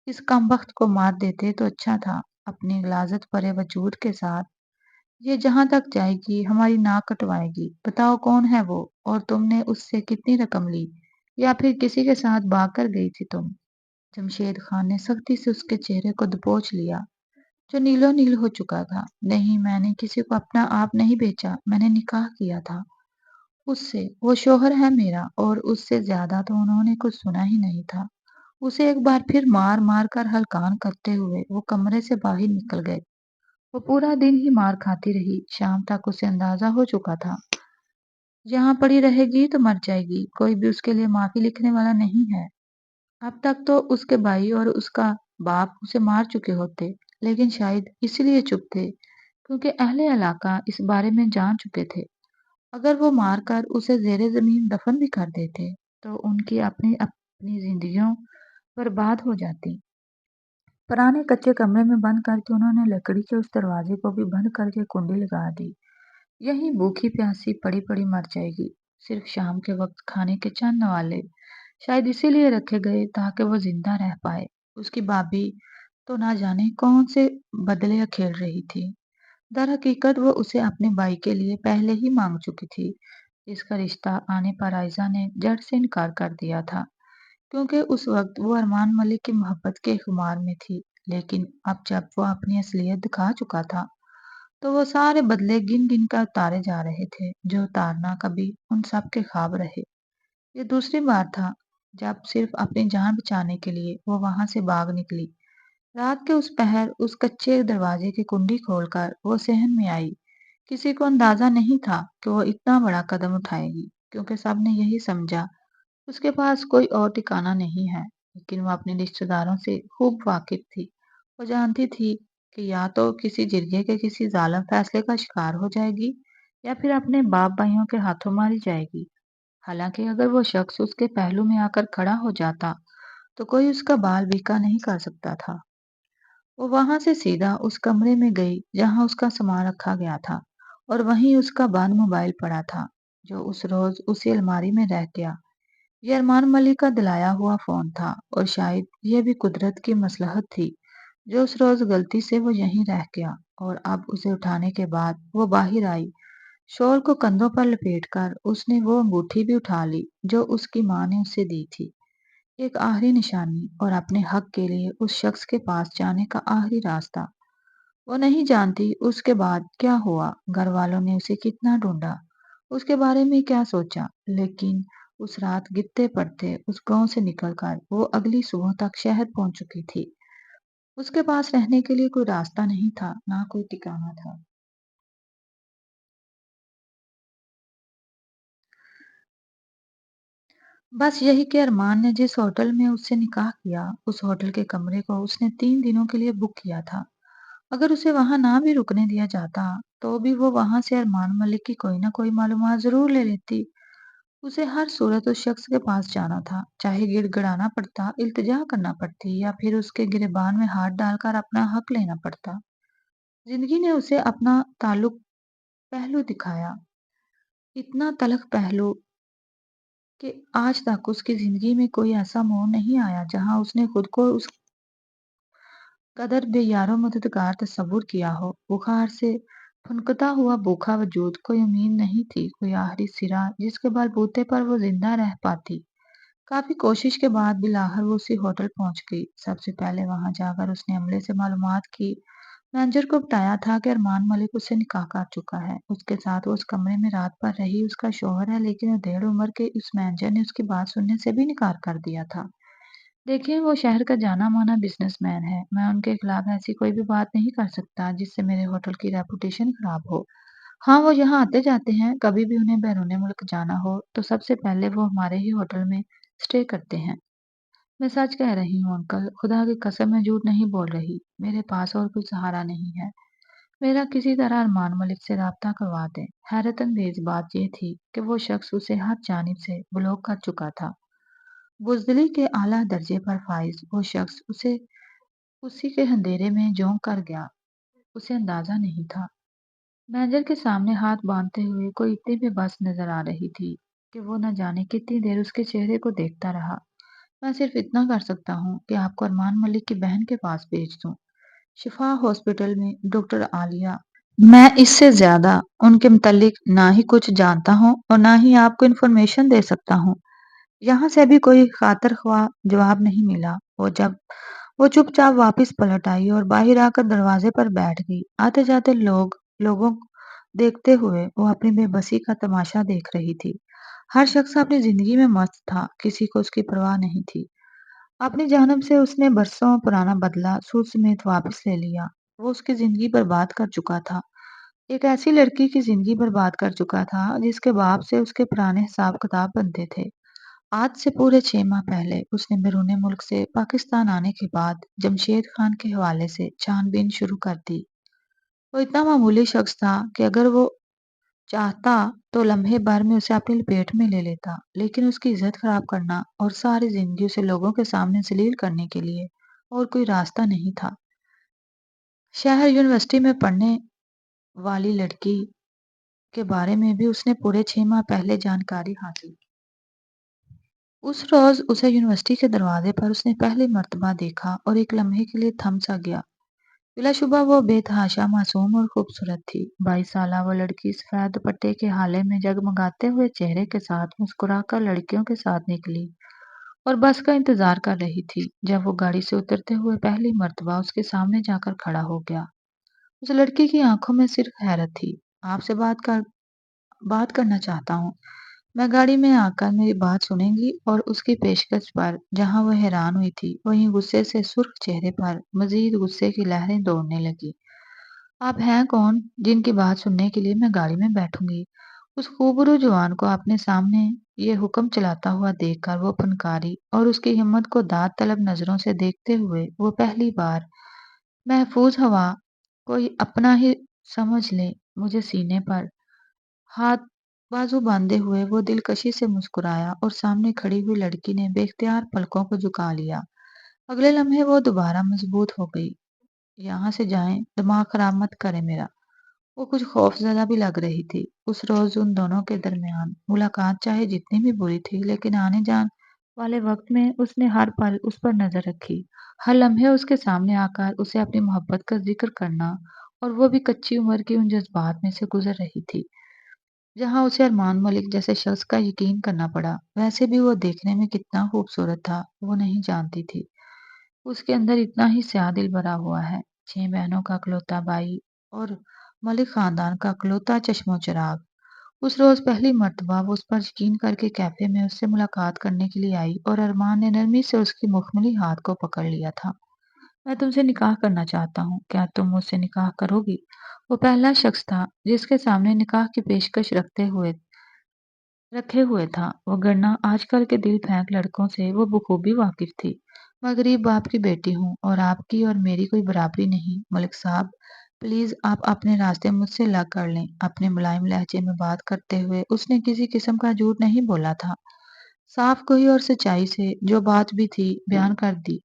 इस कमबख्त को मार देते तो अच्छा था। अपनी गलाजत भरे वजूद के साथ ये जहां तक जाएगी हमारी नाक कटवाएगी। बताओ कौन है वो, और तुमने उससे कितनी रकम ली, या फिर किसी के साथ भाग कर गई थी तुम? जमशेद खान ने सख्ती से उसके चेहरे को दबोच लिया, जो नीलो नील हो चुका था। नहीं, मैंने किसी को अपना आप नहीं बेचा, मैंने निकाह किया था उससे। वो शोहर है मेरा, और उससे ज्यादा तो उन्होंने कुछ सुना ही नहीं था। उसे एक बार फिर मार मार कर हलकान करते हुए वो कमरे से बाहर निकल गए। वो पूरा दिन ही मार खाती रही। शाम तक उसे अंदाजा हो चुका था, यहाँ पड़ी रहेगी तो मर जाएगी, कोई भी उसके लिए माफी लिखने वाला नहीं है। अब तक तो उसके भाई और उसका बाप उसे मार चुके होते, लेकिन शायद इसलिए चुप थे क्योंकि अहले इलाका इस बारे में जान चुके थे। अगर वो मारकर उसे जेरे जमीन दफन भी कर देते तो उनकी अपनी अपनी जिंदगियों बर्बाद हो जाती। पुराने कच्चे कमरे में बंद करके उन्होंने लकड़ी के उस दरवाजे को भी बंद करके कुंडी लगा दी। यही भूखी प्यासी पड़ी पड़ी मर जाएगी। सिर्फ शाम के वक्त खाने के चंद नवाले शायद इसीलिए रखे गए ताकि वो जिंदा रह पाए। उसकी भाभी तो ना जाने कौन से बदले खेल रही थी। दर हकीकत वो उसे अपने भाई के लिए पहले ही मांग चुकी थी। इसका रिश्ता आने पर आयजा ने जड़ से इनकार कर दिया था, क्योंकि उस वक्त वो अरमान मलिक की मोहब्बत के खुमार में थी। लेकिन अब जब वो अपनी असलियत दिखा चुका था, तो वो सारे बदले गिन गिन कर उतारे जा रहे थे, जो उतारना कभी उन सब के ख्वाब रहे। ये दूसरी बार था जब सिर्फ अपनी जान बचाने के लिए वो वहां से भाग निकली। रात के उस पहर उस कच्चे दरवाजे की कुंडी खोलकर वो सहन में आई। किसी को अंदाजा नहीं था कि वो इतना बड़ा कदम उठाएगी, क्योंकि सबने यही समझा उसके पास कोई और ठिकाना नहीं है। लेकिन वो अपने रिश्तेदारों से खूब वाकिफ थी। वो जानती थी कि या तो किसी जिरगे के किसी जालिम फैसले का शिकार हो जाएगी, या फिर अपने बाप भाइयों के हाथों मारी जाएगी। हालांकि अगर वो शख्स उसके पहलू में आकर खड़ा हो जाता तो कोई उसका बाल बीका नहीं कर सकता था। वो वहां से सीधा उस कमरे में गई जहां उसका सामान रखा गया था, और वहीं उसका बंद मोबाइल पड़ा था, जो उस रोज उसी अलमारी में रह गया। ये अरमान मलिक का दिलाया हुआ फोन था, और शायद ये भी कुदरत की मसलहत थी जो उस रोज गलती से वो यहीं रह गया। और अब उसे उठाने के बाद वो बाहर आई। शॉल को कंधों पर लपेटकर उसने वो अंगूठी भी उठा ली जो उसकी माँ ने उसे दी थी। एक आखिरी निशानी, और अपने हक के लिए उस शख्स के पास जाने का आखिरी रास्ता। वो नहीं जानती उसके बाद क्या हुआ, घर वालों ने उसे कितना ढूंढा, उसके बारे में क्या सोचा, लेकिन उस रात गिरते पड़ते उस गांव से निकलकर वो अगली सुबह तक शहर पहुंच चुकी थी। उसके पास रहने के लिए कोई रास्ता नहीं था, ना कोई ठिकाना था। बस यही कि अरमान ने जिस होटल में उससे निकाह किया, उस होटल के कमरे को उसने 3 दिनों के लिए बुक किया था। अगर उसे वहां ना भी रुकने दिया जाता, तो भी वो वहां से अरमान मलिक की कोई ना कोई मालूमात जरूर ले लेती। उसे हर सूरत उस शख्स के पास जाना था, चाहे गिड़गिड़ाना पड़ता, इल्तिजा करना पड़ती, या फिर उसके गिरेबान में हाथ डालकर अपना हक लेना पड़ता। जिंदगी ने उसे अपना ताल्लुक पहलू दिखाया, इतना तलख पहलू कि आज तक उसकी जिंदगी में कोई ऐसा मोड़ नहीं आया जहां उसने खुद को उस कदर बेयारो मददगार तस्वुर किया हो। बुखार से फुनकता हुआ भूखा वजूद, कोई उम्मीद नहीं थी, कोई आखिरी सिरा जिसके बलबूते पर वो जिंदा रह पाती। काफी कोशिश के बाद बिलाहर वो उसी होटल पहुंच गई। सबसे पहले वहां जाकर उसने अमले से मालूमात की मैनेजर को बताया था कि अरमान मलिक उससे निकाह कर चुका है। उसके साथ वो उस कमरे में रात भर रही उसका शौहर है, लेकिन डेढ़ उम्र के उस मैनेजर ने उसकी बात सुनने से भी इनकार कर दिया था। देखिए, वो शहर का जाना-माना बिज़नेसमैन है। मैं उनके खिलाफ ऐसी कोई भी बात नहीं कर सकता जिससे मेरे होटल की रेपुटेशन खराब हो। हाँ, वो यहाँ आते-जाते हैं, कभी भी उन्हें बैरूने मुल्क जाना हो, तो सबसे पहले वो हमारे ही होटल में स्टे करते हैं। मैं सच कह रही हूँ अंकल, खुदा की कसम मैं झूठ नहीं बोल रही। मेरे पास और कोई सहारा नहीं है। मेरा किसी तरह अरमान मलिक से राब्ता करवा दें। हैरत अंगेज बात ये थी कि वो शख्स उसे हर जानिब से ब्लॉक कर चुका था। बुज़दिली के आला दर्जे पर फ़ाइज़ वो शख्स उसे उसी के अंधेरे में झोंक कर गया। उसे अंदाज़ा नहीं था। मैनेजर के सामने हाथ बांधते हुए कोई इतनी बेबस नज़र आ रही थी कि वो न जाने कितनी देर उसके चेहरे को देखता रहा। मैं सिर्फ इतना कर सकता हूँ कि आपको अरमान मलिक की बहन के पास भेज दूँ। शिफा हॉस्पिटल में डॉक्टर आलिया। मैं इससे ज़्यादा उनके मुतल्लिक ना ही कुछ जानता हूँ और ना ही आपको इन्फॉर्मेशन दे सकता हूँ। यहाँ से भी कोई खातिर-ख्वाह जवाब नहीं मिला। वो चुपचाप वापस पलट आई और बाहर आकर दरवाजे पर बैठ गई। आते-जाते लोगों को देखते हुए वो अपनी बेबसी का तमाशा देख रही थी। हर शख्स अपनी जिंदगी में मस्त था, किसी को उसकी परवाह नहीं थी। अपनी जानिब से उसने बरसों पुराना बदला सूद समेत वापस ले लिया। वो उसकी जिंदगी बर्बाद कर चुका था। एक ऐसी लड़की की जिंदगी बर्बाद कर चुका था जिसके बाप से उसके पुराने हिसाब किताब बनते थे। आज से पूरे 6 माह पहले उसने बैरून मुल्क से पाकिस्तान आने के बाद जमशेद खान के हवाले से छानबीन शुरू कर दी। वो इतना मामूली शख्स था कि अगर वो चाहता तो लम्हे भर में उसे अपनी लपेट में ले लेता, लेकिन उसकी इज्जत खराब करना और सारी जिंदगी उसे लोगों के सामने जलील करने के लिए और कोई रास्ता नहीं था। शहर यूनिवर्सिटी में पढ़ने वाली लड़की के बारे में भी उसने पूरे 6 माह पहले जानकारी हासिल। उस रोज उसे यूनिवर्सिटी के दरवाजे पर उसने पहली मर्तबा देखा और एक लम्हे के लिए थम सा गया। बिलाशुबा वो बेतहाशा मासूम और खूबसूरत थी। 22 साला वो लड़की सफेद दुपट्टे के हाले में जगमगाते हुए चेहरे के साथ मुस्कुराकर लड़कियों के साथ निकली और बस का इंतजार कर रही थी। जब वो गाड़ी से उतरते हुए पहली मर्तबा उसके सामने जाकर खड़ा हो गया, उस लड़की की आंखों में सिर्फ हैरत थी। आपसे बात करना चाहता हूँ। मैं गाड़ी में आकर मेरी बात सुनेंगी? और उसकी पेशकश पर जहाँ वह हैरान हुई थी, वहीं गुस्से से सुर्ख चेहरे पर मजीद गुस्से की लहरें दौड़ने लगी। आप हैं कौन जिनकी बात सुनने के लिए मैं गाड़ी में बैठूंगी? उस खूबरू जवान को अपने सामने ये हुक्म चलाता हुआ देखकर वो फनकारी और उसकी हिम्मत को दाद तलब नजरों से देखते हुए वो पहली बार महफूज हवा कोई अपना ही समझ ले मुझे सीने पर हाथ बाजू बांधे हुए वो दिलकशी से मुस्कुराया और सामने खड़ी हुई लड़की ने बेख्तियार पलकों को झुका लिया। अगले लम्हे वो दोबारा मजबूत हो गई। यहाँ से जाएं, दिमाग खराब मत करें मेरा। वो कुछ खौफजदा भी लग रही थी। उस रोज उन दोनों के दरमियान मुलाकात चाहे जितनी भी बुरी थी, लेकिन आने जान वाले वक्त में उसने हर पल उस पर नजर रखी। हर लम्हे उसके सामने आकर उसे अपनी मोहब्बत का जिक्र करना, और वो भी कच्ची उम्र की उन जज्बात में से गुजर रही थी जहाँ उसे अरमान मलिक जैसे शख्स का यकीन करना पड़ा। वैसे भी वो देखने में कितना खूबसूरत था, वो नहीं जानती थी। उसके अंदर इतना ही स्याह दिल भरा हुआ है। 6 बहनों का इकलौता भाई और मलिक खानदान का इकलौता चश्मो चिराग। उस रोज पहली मर्तबा वो उस पर यकीन करके कैफे में उससे मुलाकात करने के लिए आई और अरमान ने नरमी से उसकी मुखमली हाथ को पकड़ लिया था। मैं तुमसे निकाह करना चाहता हूँ, क्या तुम मुझसे निकाह करोगी? वो पहला शख्स था जिसके सामने निकाह की पेशकश रखे हुए था। वो गन्ना आजकल के दिल फेंक लड़कों से वो बखूबी वाकिफ थी। मैं गरीब बाप की बेटी हूँ और आपकी और मेरी कोई बराबरी नहीं। मलिक साहब, प्लीज आप अपने रास्ते मुझसे अलग कर लें। अपने मुलायम लहजे में बात करते हुए उसने किसी किस्म का झूठ नहीं बोला था। साफ गोई और सच्चाई से जो बात भी थी बयान कर दी।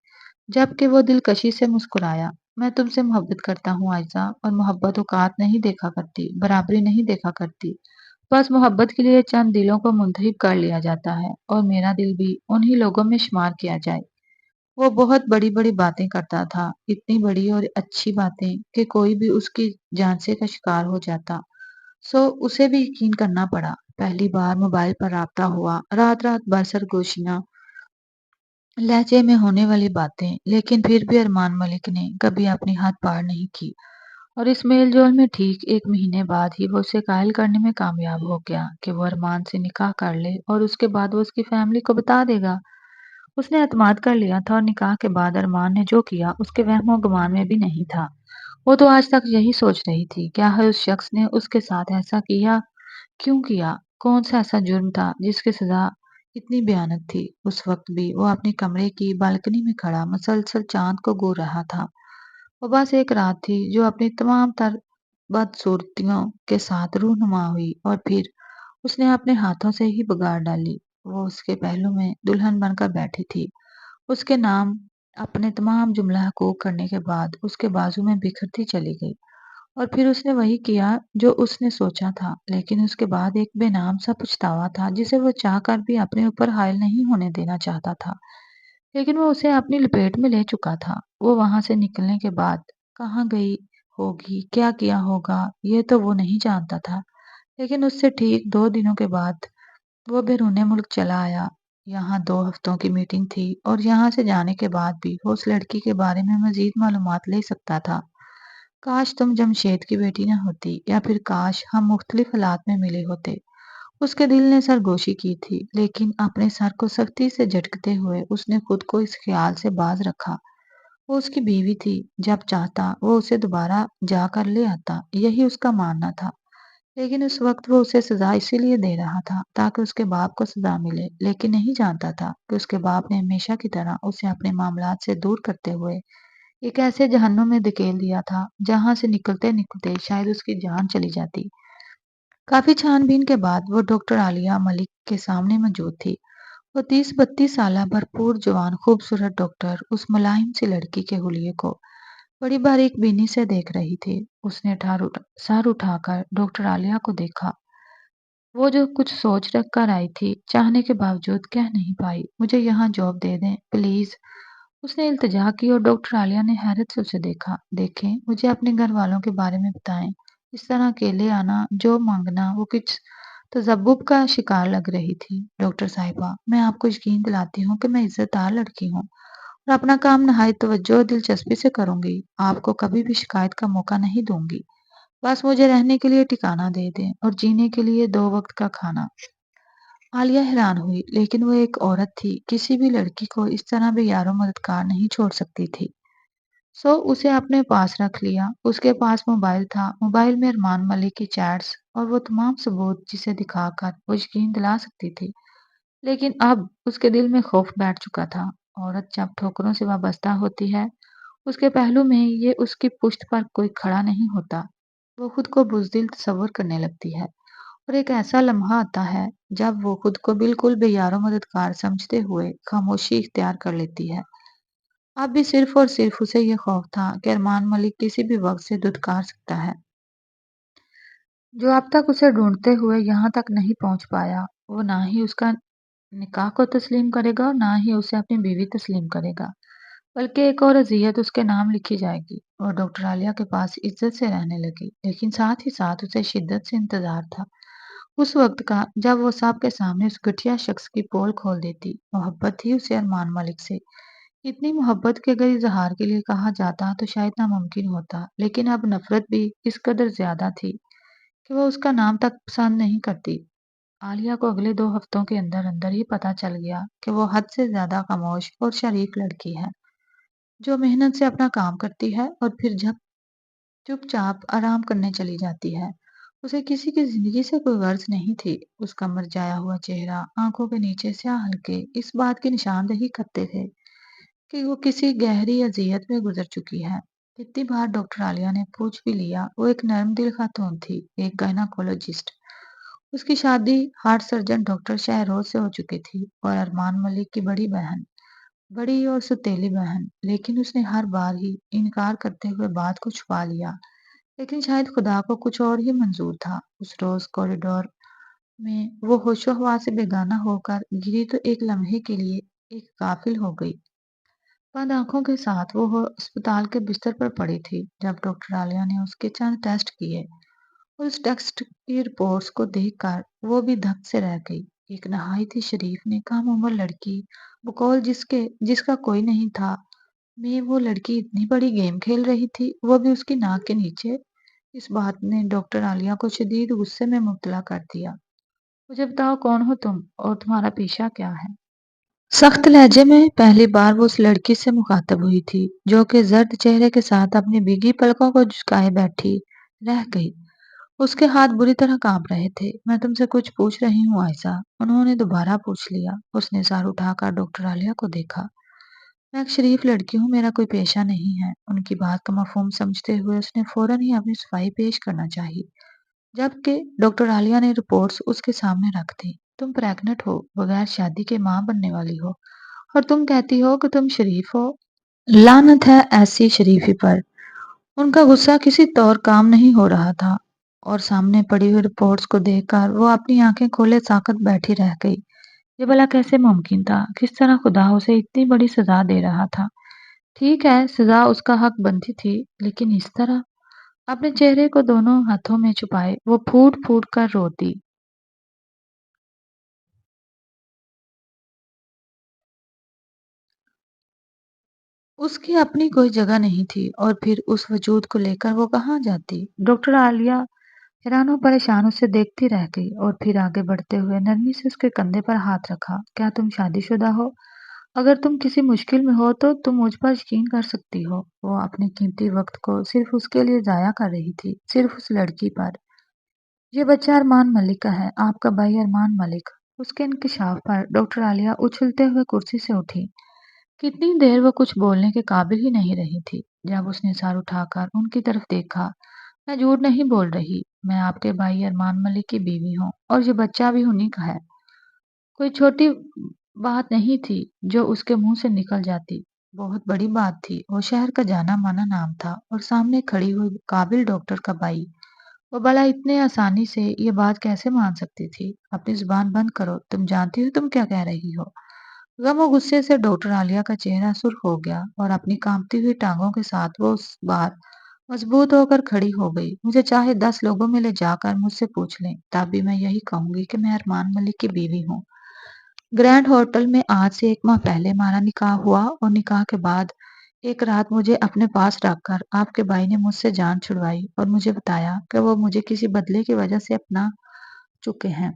जबकि वो दिलकशी से मुस्कुराया। मैं तुमसे मोहब्बत करता हूँ आयशा, और मोहब्बत औकात नहीं देखा करती, बराबरी नहीं देखा करती। बस मोहब्बत के लिए चंद दिलों को मुंतखब कर लिया जाता है और मेरा दिल भी उन्हीं लोगों में शुमार किया जाए। वो बहुत बड़ी बड़ी बातें करता था, इतनी बड़ी और अच्छी बातें कि कोई भी उसकी झांसे का शिकार हो जाता। सो उसे भी यकीन करना पड़ा। पहली बार मोबाइल पर राब्ता हुआ, रात रात भर सरगोशियां, लहजे में होने वाली बातें, लेकिन फिर भी अरमान मलिक ने कभी अपनी हद पार नहीं की। اور اس میل جول میں ٹھیک 1 مہینے بعد ہی وہ اسے قائل کرنے میں کامیاب ہو گیا کہ وہ ارمان سے نکاح کر لے اور اس کے بعد وہ اس کی فیملی کو بتا دے گا۔ اس نے اعتماد کر لیا تھا اور نکاح کے بعد ارمان نے جو کیا اس کے وہم و گمان میں بھی نہیں تھا۔ وہ تو آج تک یہی سوچ رہی تھی، کیا ہے اس شخص نے اس کے ساتھ ایسا کیا؟ کیوں کیا؟ کون سا ایسا جرم تھا جس کی سزا اتنی بھیانک تھی؟ اس وقت بھی وہ اپنے کمرے کی بالکنی میں کھڑا مسلسل چاند کو گور رہا تھا۔ وہ بس ایک رات تھی جو اپنی تمام تر بدصورتیوں کے ساتھ رونما ہوئی اور پھر اس نے اپنے ہاتھوں سے ہی بگاڑ ڈالی۔ وہ اس کے پہلو میں دلہن بن کر بیٹھی تھی، اس کے نام اپنے تمام جملہ حقوق کرنے کے بعد اس کے بازو میں بکھرتی چلی گئی، اور پھر اس نے وہی کیا جو اس نے سوچا تھا، لیکن اس کے بعد ایک بے نام سا پچھتاوا تھا جسے وہ چاہ کر بھی اپنے اوپر حائل نہیں ہونے دینا چاہتا تھا، لیکن وہ اسے اپنی لپیٹ میں لے چکا تھا۔ وہ وہاں سے نکلنے کے بعد کہاں گئی ہوگی، کیا کیا ہوگا، یہ تو وہ نہیں جانتا تھا، لیکن اس سے ٹھیک 2 دنوں کے بعد وہ بیرون ملک چلا آیا۔ یہاں 2 ہفتوں کی میٹنگ تھی اور یہاں سے جانے کے بعد بھی وہ اس لڑکی کے بارے میں مزید معلومات لے سکتا تھا۔ کاش تم جمشید کی بیٹی نہ ہوتی، یا پھر کاش ہم مختلف حالات میں ملے ہوتے۔ اس کے دل نے سرگوشی کی تھی، لیکن اپنے سر کو سختی سے جھٹکتے ہوئے اس نے خود کو اس خیال سے باز رکھا۔ وہ اس کی بیوی تھی، جب چاہتا وہ اسے دوبارہ جا کر لے آتا، یہی اس کا ماننا تھا، لیکن اس وقت وہ اسے سزا اسی لیے دے رہا تھا تاکہ اس کے باپ کو سزا ملے، لیکن نہیں جانتا تھا کہ اس کے باپ نے ہمیشہ کی طرح اسے اپنے معاملات سے دور کرتے ہوئے ایک ایسے جہنم میں دھکیل دیا تھا جہاں سے نکلتے نکلتے شاید اس کی جان چلی جاتی۔ کافی چھان بین کے بعد وہ ڈاکٹر عالیہ ملک کے سامنے موجود تھی۔ وہ 30-32 سالہ بھرپور جوان خوبصورت ڈاکٹر اس ملائم سی لڑکی کے حلیے کو بڑی باریک بینی سے دیکھ رہی تھی۔ اس نے سر اٹھا کر ڈاکٹر عالیہ کو دیکھا۔ وہ جو کچھ سوچ رکھ کر آئی تھی، چاہنے کے باوجود کہہ نہیں پائی، مجھے یہاں جاب دے دیں پلیز۔ اس نے التجا کی اور ڈاکٹر عالیہ نے حیرت سے اسے دیکھا۔ دیکھیں، مجھے اپنے گھر والوں کے بارے میں بتائیں۔ اس طرح اکیلے آنا، جو مانگنا، وہ کچھ تذبذب کا شکار لگ رہی تھی۔ ڈاکٹر صاحبہ، میں آپ کو یقین دلاتی ہوں کہ میں عزت دار لڑکی ہوں اور اپنا کام نہایت توجہ اور دلچسپی سے کروں گی۔ آپ کو کبھی بھی شکایت کا موقع نہیں دوں گی۔ بس مجھے رہنے کے لیے ٹھکانہ دے دیں اور جینے کے لیے 2 وقت کا کھانا۔ عالیہ حیران ہوئی، لیکن وہ ایک عورت تھی، کسی بھی لڑکی کو اس طرح بے یار و مددگار نہیں چھوڑ سکتی تھی۔ سو اسے اپنے پاس رکھ لیا۔ اس کے پاس موبائل تھا، موبائل میں ارمان ملک کی چیٹس اور وہ تمام ثبوت جسے دکھا کر وہ یقین دلا سکتی تھی، لیکن اب اس کے دل میں خوف بیٹھ چکا تھا۔ عورت جب ٹھوکروں سے وابستہ ہوتی ہے، اس کے پہلو میں یہ اس کی پشت پر کوئی کھڑا نہیں ہوتا، وہ خود کو بزدل تصور کرنے لگتی ہے، اور ایک ایسا لمحہ آتا ہے جب وہ خود کو بالکل بے یار و مددگار سمجھتے ہوئے خاموشی اختیار کر لیتی ہے۔ اب بھی صرف اور صرف اسے یہ خوف تھا کہ ارمان ملک کسی بھی وقت سے دھتکار سکتا ہے، جو اب تک اسے ڈھونڈتے ہوئے یہاں تک نہیں پہنچ پایا۔ وہ نہ ہی اس کا نکاح کو تسلیم کرے گا اور نہ ہی اسے اپنی بیوی تسلیم کرے گا، بلکہ ایک اور اذیت اس کے نام لکھی جائے گی۔ اور ڈاکٹر عالیہ کے پاس عزت سے رہنے لگی، لیکن ساتھ ہی ساتھ اسے شدت سے انتظار تھا اس وقت کا جب وہ سب کے سامنے اس گھٹیا شخص کی پول کھول دیتی۔ محبت تھی اسے ارمان ملک سے، اتنی محبت کہ اگر اظہار کے لیے کہا جاتا تو شاید ناممکن ہوتا، لیکن اب نفرت بھی اس قدر زیادہ تھی کہ وہ اس کا نام تک پسند نہیں کرتی۔ عالیہ کو اگلے 2 ہفتوں کے اندر اندر ہی پتہ چل گیا کہ وہ حد سے زیادہ خاموش اور شریک لڑکی ہے، جو محنت سے اپنا کام کرتی ہے اور پھر جب چپ چاپ آرام کرنے چلی جاتی ہے۔ اسے کسی کی زندگی سے کوئی غرض نہیں تھی۔ اس کا مرجھایا ہوا چہرہ، آنکھوں کے نیچے سیاہ حلقے اس بات کی نشاندہی کرتے تھے کہ وہ کسی گہری اذیت میں گزر چکی ہے۔ کتنی بار ڈاکٹر عالیہ نے پوچھ بھی لیا، وہ ایک نرم دل خاتون تھی، ایک گائناکولوجسٹ۔ اس کی شادی ہارٹ سرجن ڈاکٹر شہروز سے ہو چکی تھی اور ارمان ملک کی بڑی بہن، بڑی اور ستیلی بہن، لیکن اس نے ہر بار ہی انکار کرتے ہوئے بات کو چھپا لیا۔ لیکن شاید خدا کو کچھ اور ہی منظور تھا۔ اس روز کوریڈور میں وہ ہوش و حواس سے بیگانہ ہو کر گری تو ایک لمحے کے لیے ایک غافل ہو گئی۔ بند آنکھوں کے ساتھ وہ اسپتال کے بستر پر پڑی تھی جب ڈاکٹر عالیہ نے اس کے چند ٹیسٹ کیے، اور اس ٹیسٹ کی رپورٹس کو دیکھ کر وہ بھی دھک سے رہ گئی۔ ایک نہایت ہی شریف کم عمر لڑکی، بقول جس کا کوئی نہیں تھا، میں وہ لڑکی اتنی بڑی گیم کھیل رہی تھی، وہ بھی اس کی ناک کے نیچے۔ इस बात ने डॉक्टर आलिया को शदीद गुस्से में मुब्तला कर दिया। मुझे बताओ कौन हो तुम और तुम्हारा पेशा क्या है? सख्त लहजे में पहली बार वो उस लड़की से मुखातब हुई थी जो कि जर्द चेहरे के साथ अपनी भीगी पलकों को झुकाए बैठी रह गई। उसके हाथ बुरी तरह कांप रहे थे। मैं तुमसे कुछ पूछ रही हूँ आयशा, उन्होंने दोबारा पूछ लिया। उसने सर उठाकर डॉक्टर आलिया को देखा। मैं एक शरीफ लड़की हूँ, मेरा कोई पेशा नहीं है। उनकी बात का मफहूम समझते हुए उसने फौरन ही अपनी सफाई पेश करना चाहिए, जबकि डॉक्टर आलिया ने रिपोर्ट्स उसके सामने रख दी। तुम प्रेग्नेंट हो, बगैर शादी के माँ बनने वाली हो, और तुम कहती हो कि तुम शरीफ हो। लानत है ऐसी शरीफी पर। उनका गुस्सा किसी तौर काम नहीं हो रहा था और सामने पड़ी हुई रिपोर्ट्स को देखकर वो अपनी आंखें खोले साकत बैठी रह गई। ये भला कैसे मुमकिन था? किस तरह खुदा उसे इतनी बड़ी सजा दे रहा था? ठीक है, सजा उसका हक बनती थी, लेकिन इस तरह? अपने चेहरे को दोनों हाथों में छुपाए वो फूट फूट कर रोती। उसकी अपनी कोई जगह नहीं थी और फिर उस वजूद को लेकर वो कहाँ जाती? डॉक्टर आलिया हैरान और परेशान उसे देखती रह गई और फिर आगे बढ़ते हुए नरमी से उसके कंधे पर हाथ रखा। क्या तुम शादीशुदा हो? अगर तुम किसी मुश्किल में हो तो तुम मुझ पर यकीन कर सकती हो। वो अपने कीमती वक्त को सिर्फ उसके लिए जाया कर रही थी, सिर्फ उस लड़की पर। ये बच्चा अरमान मलिक का है, आपका भाई अरमान मलिक। उसके इंकशाफ पर डॉक्टर आलिया उछलते हुए कुर्सी से उठी। कितनी देर वो कुछ बोलने के काबिल ही नहीं रही थी। जब उसने सर उठाकर उनकी तरफ देखा, मैं झूठ नहीं बोल रही, मैं आपके भाई अरमान मलिक की बीवी हूँ और ये बच्चा भी उन्हीं का है। कोई छोटी बात नहीं थी जो उसके मुंह से निकल जाती, बहुत बड़ी बात थी। वो शहर का जाना माना नाम था और सामने खड़ी हुई काबिल डॉक्टर का भाई। वो भला इतने आसानी से ये बात कैसे मान सकती थी? अपनी जुबान बंद करो, तुम जानती हो तुम क्या कह रही हो? गम और गुस्से से डॉक्टर आलिया का चेहरा सुर्ख हो गया और अपनी कांपती हुई टांगों के साथ वो उस बार मजबूत होकर खड़ी हो गई। मुझे चाहे 10 लोगों में ले जाकर मुझसे पूछ लें, तब भी मैं यही कहूंगी कि मैं अरमान मलिक की बीवी हूँ। ग्रैंड होटल में आज से 1 माह पहले हमारा निकाह हुआ और निकाह के बाद एक रात मुझे अपने पास रखकर आपके भाई ने मुझसे जान छुड़वाई और मुझे बताया कि वो मुझे किसी बदले की वजह से अपना चुके हैं।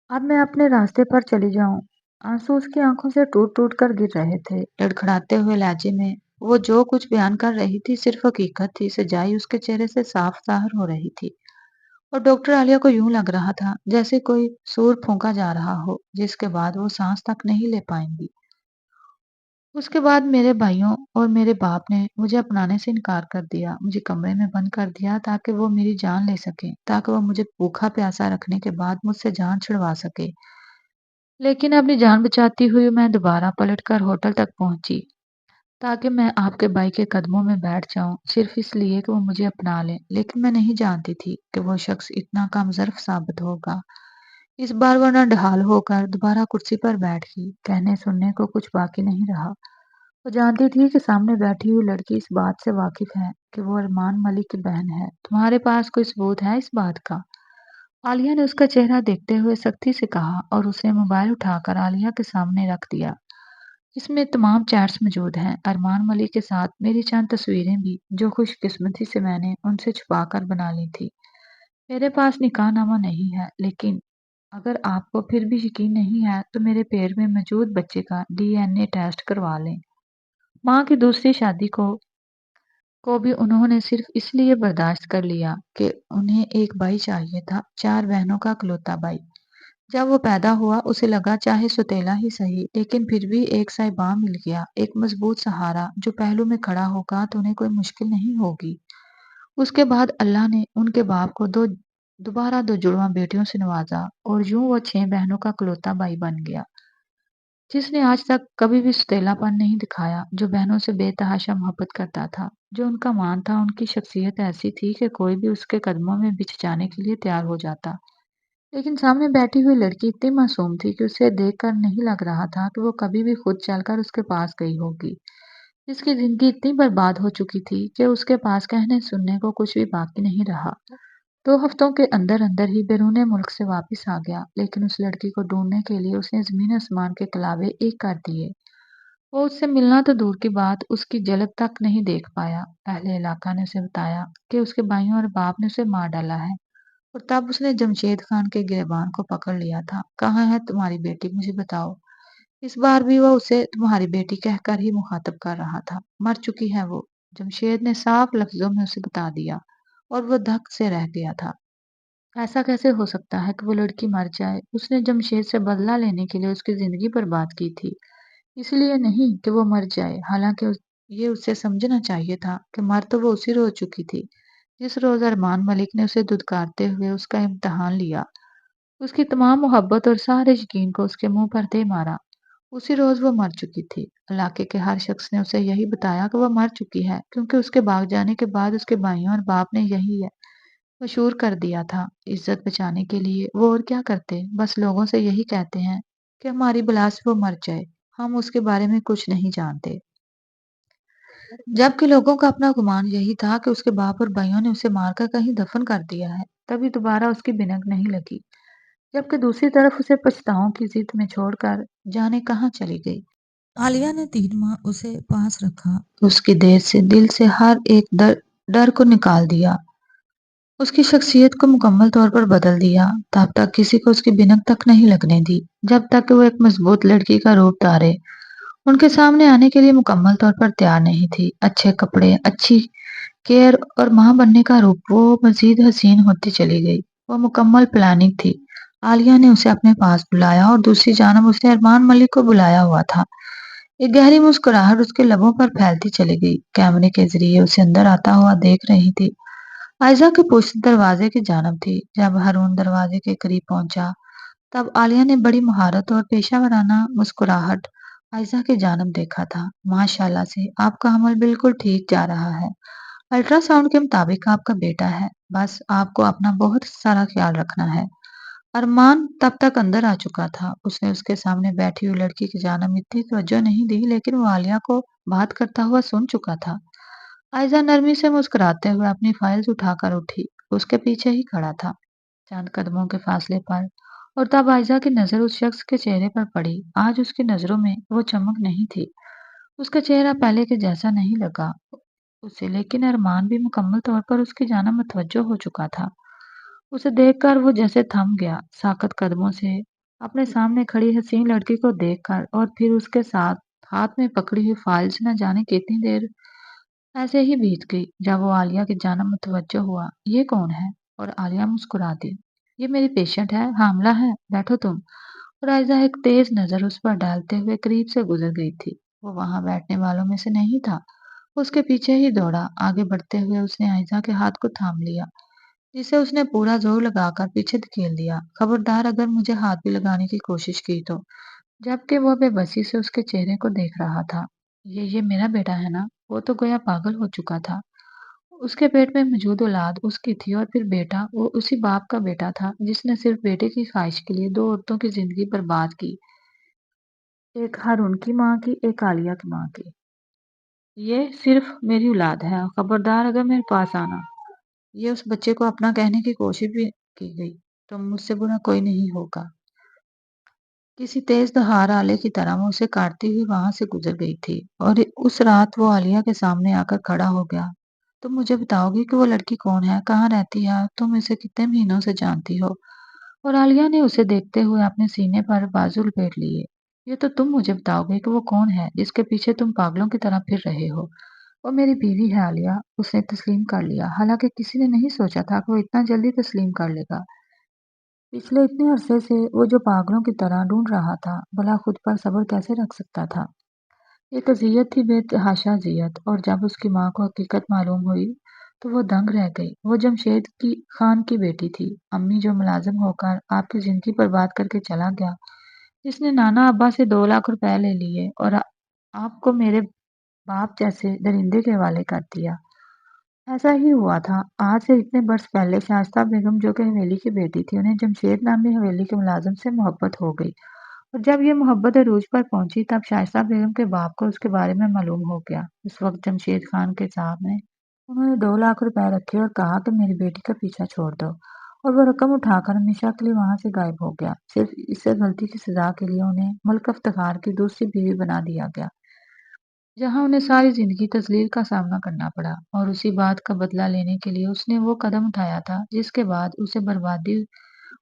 अब मैं अपने रास्ते पर चली जाऊं। आंसू उसकी आंखों से टूट टूट कर गिर रहे थे। लड़खड़ाते हुए लहजे में वो जो कुछ बयान कर रही थी सिर्फ हकीकत थी। सच्चाई उसके चेहरे से साफ जाहिर हो रही थी और डॉक्टर आलिया को यूं लग रहा था जैसे कोई सूर फूंका जा रहा हो जिसके बाद वो सांस तक नहीं ले पाएंगी। उसके बाद मेरे भाइयों और मेरे बाप ने मुझे अपनाने से इनकार कर दिया, मुझे कमरे में बंद कर दिया ताकि वो मेरी जान ले सके, ताकि वो मुझे भूखा प्यासा रखने के बाद मुझसे जान छुड़वा सके। लेकिन अपनी जान बचाती हुई मैं दोबारा पलटकर होटल तक पहुंची ताकि मैं आपके भाई के कदमों में बैठ जाऊं, सिर्फ इसलिए कि वो मुझे अपना लें। लेकिन मैं नहीं जानती थी कि वो शख्स इतना कमजोर साबित होगा। इस बार वो नढाल होकर दोबारा कुर्सी पर बैठ गई। कहने सुनने को कुछ बाकी नहीं रहा। वो जानती थी कि सामने बैठी हुई लड़की इस बात से वाकिफ है कि वो अरमान मलिक की बहन है। तुम्हारे पास कोई सबूत है इस बात का? आलिया ने उसका चेहरा देखते हुए सख्ती से कहा और उसने मोबाइल उठाकर आलिया के सामने रख दिया। इसमें तमाम चैट्स मौजूद हैं, अरमान मलिक के साथ मेरी चंद तस्वीरें भी, जो खुशकिस्मती से मैंने उनसे छुपा कर बना ली थी। मेरे पास निकाहनामा नहीं है, लेकिन अगर आपको फिर भी यकीन नहीं है तो मेरे पेट में मौजूद बच्चे का डीएनए टेस्ट करवा लें। माँ की दूसरी शादी को भी उन्होंने सिर्फ इसलिए बर्दाश्त कर लिया कि उन्हें एक भाई चाहिए था, 4 बहनों का इकलौता भाई। जब वो पैदा हुआ उसे लगा चाहे सौतेला ही सही, लेकिन फिर भी एक साहिबा मिल गया, एक मजबूत सहारा जो पहलू में खड़ा होगा तो उन्हें कोई मुश्किल नहीं होगी। उसके बाद अल्लाह ने उनके बाप को दोबारा दो जुड़वा बेटियों से नवाजा और यूं वो 6 बहनों का इकलौता भाई बन गया, जिसने आज तक कभी भी सौतेलापन नहीं दिखाया, जो बहनों से बेतहाशा मोहब्बत करता था। जो उनका मान था, उनकी शख्सियत ऐसी थी कि कोई भी उसके कदमों में बिछ जाने के लिए तैयार हो जाता। लेकिन सामने बैठी हुई लड़की इतनी मासूम थी कि उसे देखकर नहीं लग रहा था कि वो कभी भी खुद चलकर उसके पास गई होगी। जिसकी जिंदगी इतनी बर्बाद हो चुकी थी कि उसके पास कहने सुनने को कुछ भी बाकी नहीं रहा। 2 हफ्तों के अंदर अंदर ही बैरून मुल्क से वापस आ गया, लेकिन उस लड़की को ढूंढने के लिए उसने जमीन आसमान के कलावे एक कर दिए। وہ اس سے ملنا تو دور کی بات اس کی جھلک تک نہیں دیکھ پایا۔ اہل علاقہ نے اسے بتایا کہ اس کے بھائیوں اور باپ نے اسے مار ڈالا ہے اور تب اس نے جمشید خان کے گریبان کو پکڑ لیا تھا۔ کہاں ہے تمہاری بیٹی؟ مجھے بتاؤ۔ اس بار بھی وہ اسے تمہاری بیٹی کہہ کر ہی مخاطب کر رہا تھا۔ مر چکی ہے وہ، جمشید نے صاف لفظوں میں اسے بتا دیا اور وہ دھک سے رہ گیا تھا۔ ایسا کیسے ہو سکتا ہے کہ وہ لڑکی مر جائے؟ اس نے جمشید سے بدلہ لینے کے لیے اس کی زندگی برباد کی تھی، اس لیے نہیں کہ وہ مر جائے۔ حالانکہ یہ اسے سمجھنا چاہیے تھا کہ مر تو وہ اسی روز چکی تھی جس روز ارمان ملک نے اسے دھتکارتے ہوئے اس کا امتحان لیا، اس کی تمام محبت اور سارے یقین کو اس کے منہ پر دے مارا۔ اسی روز وہ مر چکی تھی۔ علاقے کے ہر شخص نے اسے یہی بتایا کہ وہ مر چکی ہے، کیونکہ اس کے بھاگ جانے کے بعد اس کے بھائیوں اور باپ نے یہی ہے مشہور کر دیا تھا۔ عزت بچانے کے لیے وہ اور کیا کرتے، بس لوگوں سے یہی کہتے ہیں کہ ہماری بلا سے وہ مر جائے، ہم اس کے بارے میں کچھ نہیں جانتے۔ جبکہ لوگوں کا اپنا گمان یہی تھا کہ اس کے باپ اور بھائیوں نے اسے مار کر کہیں دفن کر دیا ہے، تبھی دوبارہ اس کی بھنک نہیں لگی۔ جبکہ دوسری طرف اسے پچھتاؤں کی ضد میں چھوڑ کر جانے کہاں چلی گئی۔ عالیہ نے 3 ماہ اسے پاس رکھا، اس کی دل سے ہر ایک ڈر کو نکال دیا، اس کی شخصیت کو مکمل طور پر بدل دیا۔ تب تک کسی کو اس کی بھنک تک نہیں لگنے دی، جب تک کہ وہ ایک مضبوط لڑکی کا روپ دھارے ان کے سامنے آنے کے لیے مکمل طور پر تیار نہیں تھی۔ اچھے کپڑے، اچھی کیئر اور ماں بننے کا روپ، وہ مزید حسین ہوتی چلی گئی۔ وہ مکمل پلاننگ تھی۔ عالیہ نے اسے اپنے پاس بلایا اور دوسری جانب اس نے ارمان ملک کو بلایا ہوا تھا۔ ایک گہری مسکراہٹ اس کے لبوں پر پھیلتی چلی گئی۔ کیمرے کے ذریعے اسے اندر آتا ہوا دیکھ رہی تھی۔ عائزہ کی پشت دروازے کی جانب تھی۔ جب ہارون دروازے کے قریب پہنچا تب عالیہ نے بڑی مہارت اور پیشہ ورانہ مسکراہٹ عائزہ کی جانب دیکھا تھا۔ ماشاءاللہ سے آپ کا حمل بالکل ٹھیک جا رہا ہے، الٹرا ساؤنڈ کے مطابق آپ کا بیٹا ہے، بس آپ کو اپنا بہت سارا خیال رکھنا ہے۔ ارمان تب تک اندر آ چکا تھا۔ اس نے اس کے سامنے بیٹھی ہوئی لڑکی کی جانب اتنی توجہ نہیں دی، لیکن وہ عالیہ کو بات کرتا ہوا سن چکا تھا۔ عائزہ نرمی سے مسکراتے ہوئے اپنی فائلز اٹھا کر اٹھی، اس کے پیچھے ہی کھڑا تھا، چند قدموں کے فاصلے پر، اور تب عائزہ کی نظر اس شخص کے چہرے پر پڑی۔ آج اس کی نظروں میں وہ چمک نہیں تھی، اس کا چہرہ پہلے کے جیسا نہیں لگا اسے، لیکن ارمان بھی مکمل طور پر اس کی جانب متوجہ ہو چکا تھا۔ اسے دیکھ کر وہ جیسے تھم گیا، ساکت قدموں سے اپنے سامنے کھڑی حسین لڑکی کو دیکھ کر، اور پھر اس کے ساتھ ہاتھ میں پکڑی ہوئی فائلز نہ جانے کتنی دیر ایسے ہی بیت گئی۔ جب وہ عالیہ کی جانب متوجہ ہوا، یہ کون ہے؟ اور عالیہ مسکرا دی، یہ میری پیشنٹ ہے، حاملہ ہے، بیٹھو تم۔ اور عائزہ ایک تیز نظر اس پر ڈالتے ہوئے قریب سے گزر گئی تھی۔ وہ وہاں بیٹھنے والوں میں سے نہیں تھا، اس کے پیچھے ہی دوڑا۔ آگے بڑھتے ہوئے اس نے عائزہ کے ہاتھ کو تھام لیا، جسے اس نے پورا زور لگا کر پیچھے دھکیل دیا۔ خبردار اگر مجھے ہاتھ بھی لگانے کی کوشش کی تو۔ جبکہ وہ بے بسی سے اس کے چہرے کو دیکھ رہا تھا۔ یہ میرا بیٹا ہے نا؟ وہ تو گویا پاگل ہو چکا تھا۔ اس کے پیٹ میں موجود اولاد اس کی تھی، اور پھر بیٹا وہ اسی باپ کا بیٹا تھا جس نے صرف بیٹے کی خواہش کے لیے 2 عورتوں کی زندگی برباد کی، ایک ہارون کی ماں کی، ایک عالیہ کی ماں کی۔ یہ صرف میری اولاد ہے، خبردار اگر میرے پاس آنا۔ یہ اس بچے کو اپنا کہنے کی کوشش بھی کی گئی تو مجھ سے برا کوئی نہیں ہوگا۔ کسی تیز دھار آلے کی طرح وہ اسے کاٹتی ہوئی وہاں سے گزر گئی تھی، اور اس رات وہ عالیہ کے سامنے آ کر کھڑا ہو گیا۔ تم مجھے بتاؤ گی کہ وہ لڑکی کون ہے، کہاں رہتی ہے، تم اسے کتنے مہینوں سے جانتی ہو؟ اور عالیہ نے اسے دیکھتے ہوئے اپنے سینے پر بازو لپیٹ لیے۔ یہ تو تم مجھے بتاؤ گے کہ وہ کون ہے جس کے پیچھے تم پاگلوں کی طرح پھر رہے ہو؟ وہ میری بیوی ہے عالیہ، اس نے تسلیم کر لیا، حالانکہ کسی نے نہیں سوچا تھا کہ وہ اتنا جلدی تسلیم کر لے گا۔ پچھلے اتنے عرصے سے وہ جو پاگلوں کی طرح ڈھونڈ رہا تھا، بھلا خود پر صبر کیسے رکھ سکتا تھا؟ ایک اذیت تھی، بے تحاشا اذیت، اور جب اس کی ماں کو حقیقت معلوم ہوئی تو وہ دنگ رہ گئی۔ وہ جمشید کی خان کی بیٹی تھی، امی جو ملازم ہو کر آپ کی زندگی برباد کر کے چلا گیا، جس نے نانا ابا سے 2 لاکھ روپے لے لیے اور آپ کو میرے باپ جیسے درندے کے حوالے کر دیا۔ ایسا ہی ہوا تھا۔ آج سے اتنے برس پہلے شائستہ بیگم جو کہ حویلی کی بیٹی تھی، انہیں جمشید نامی حویلی کے ملازم سے محبت ہو گئی، اور جب یہ محبت عروج پر پہنچی تب شائستہ بیگم کے باپ کو اس کے بارے میں معلوم ہو گیا۔ اس وقت جمشید خان کے سامنے انہوں نے 2 لاکھ روپے رکھے اور کہا کہ میری بیٹی کا پیچھا چھوڑ دو، اور وہ رقم اٹھا کر ہمیشہ کے لیے وہاں سے غائب ہو گیا۔ صرف اس غلطی کی سزا کے لیے انہیں ملک افتخار کی دوسری بیوی بنا دیا گیا۔ جہاں انہیں ساری زندگی تذلیل کا سامنا کرنا پڑا، اور اسی بات کا بدلہ لینے کے لیے اس نے وہ قدم اٹھایا تھا جس کے بعد اسے بربادی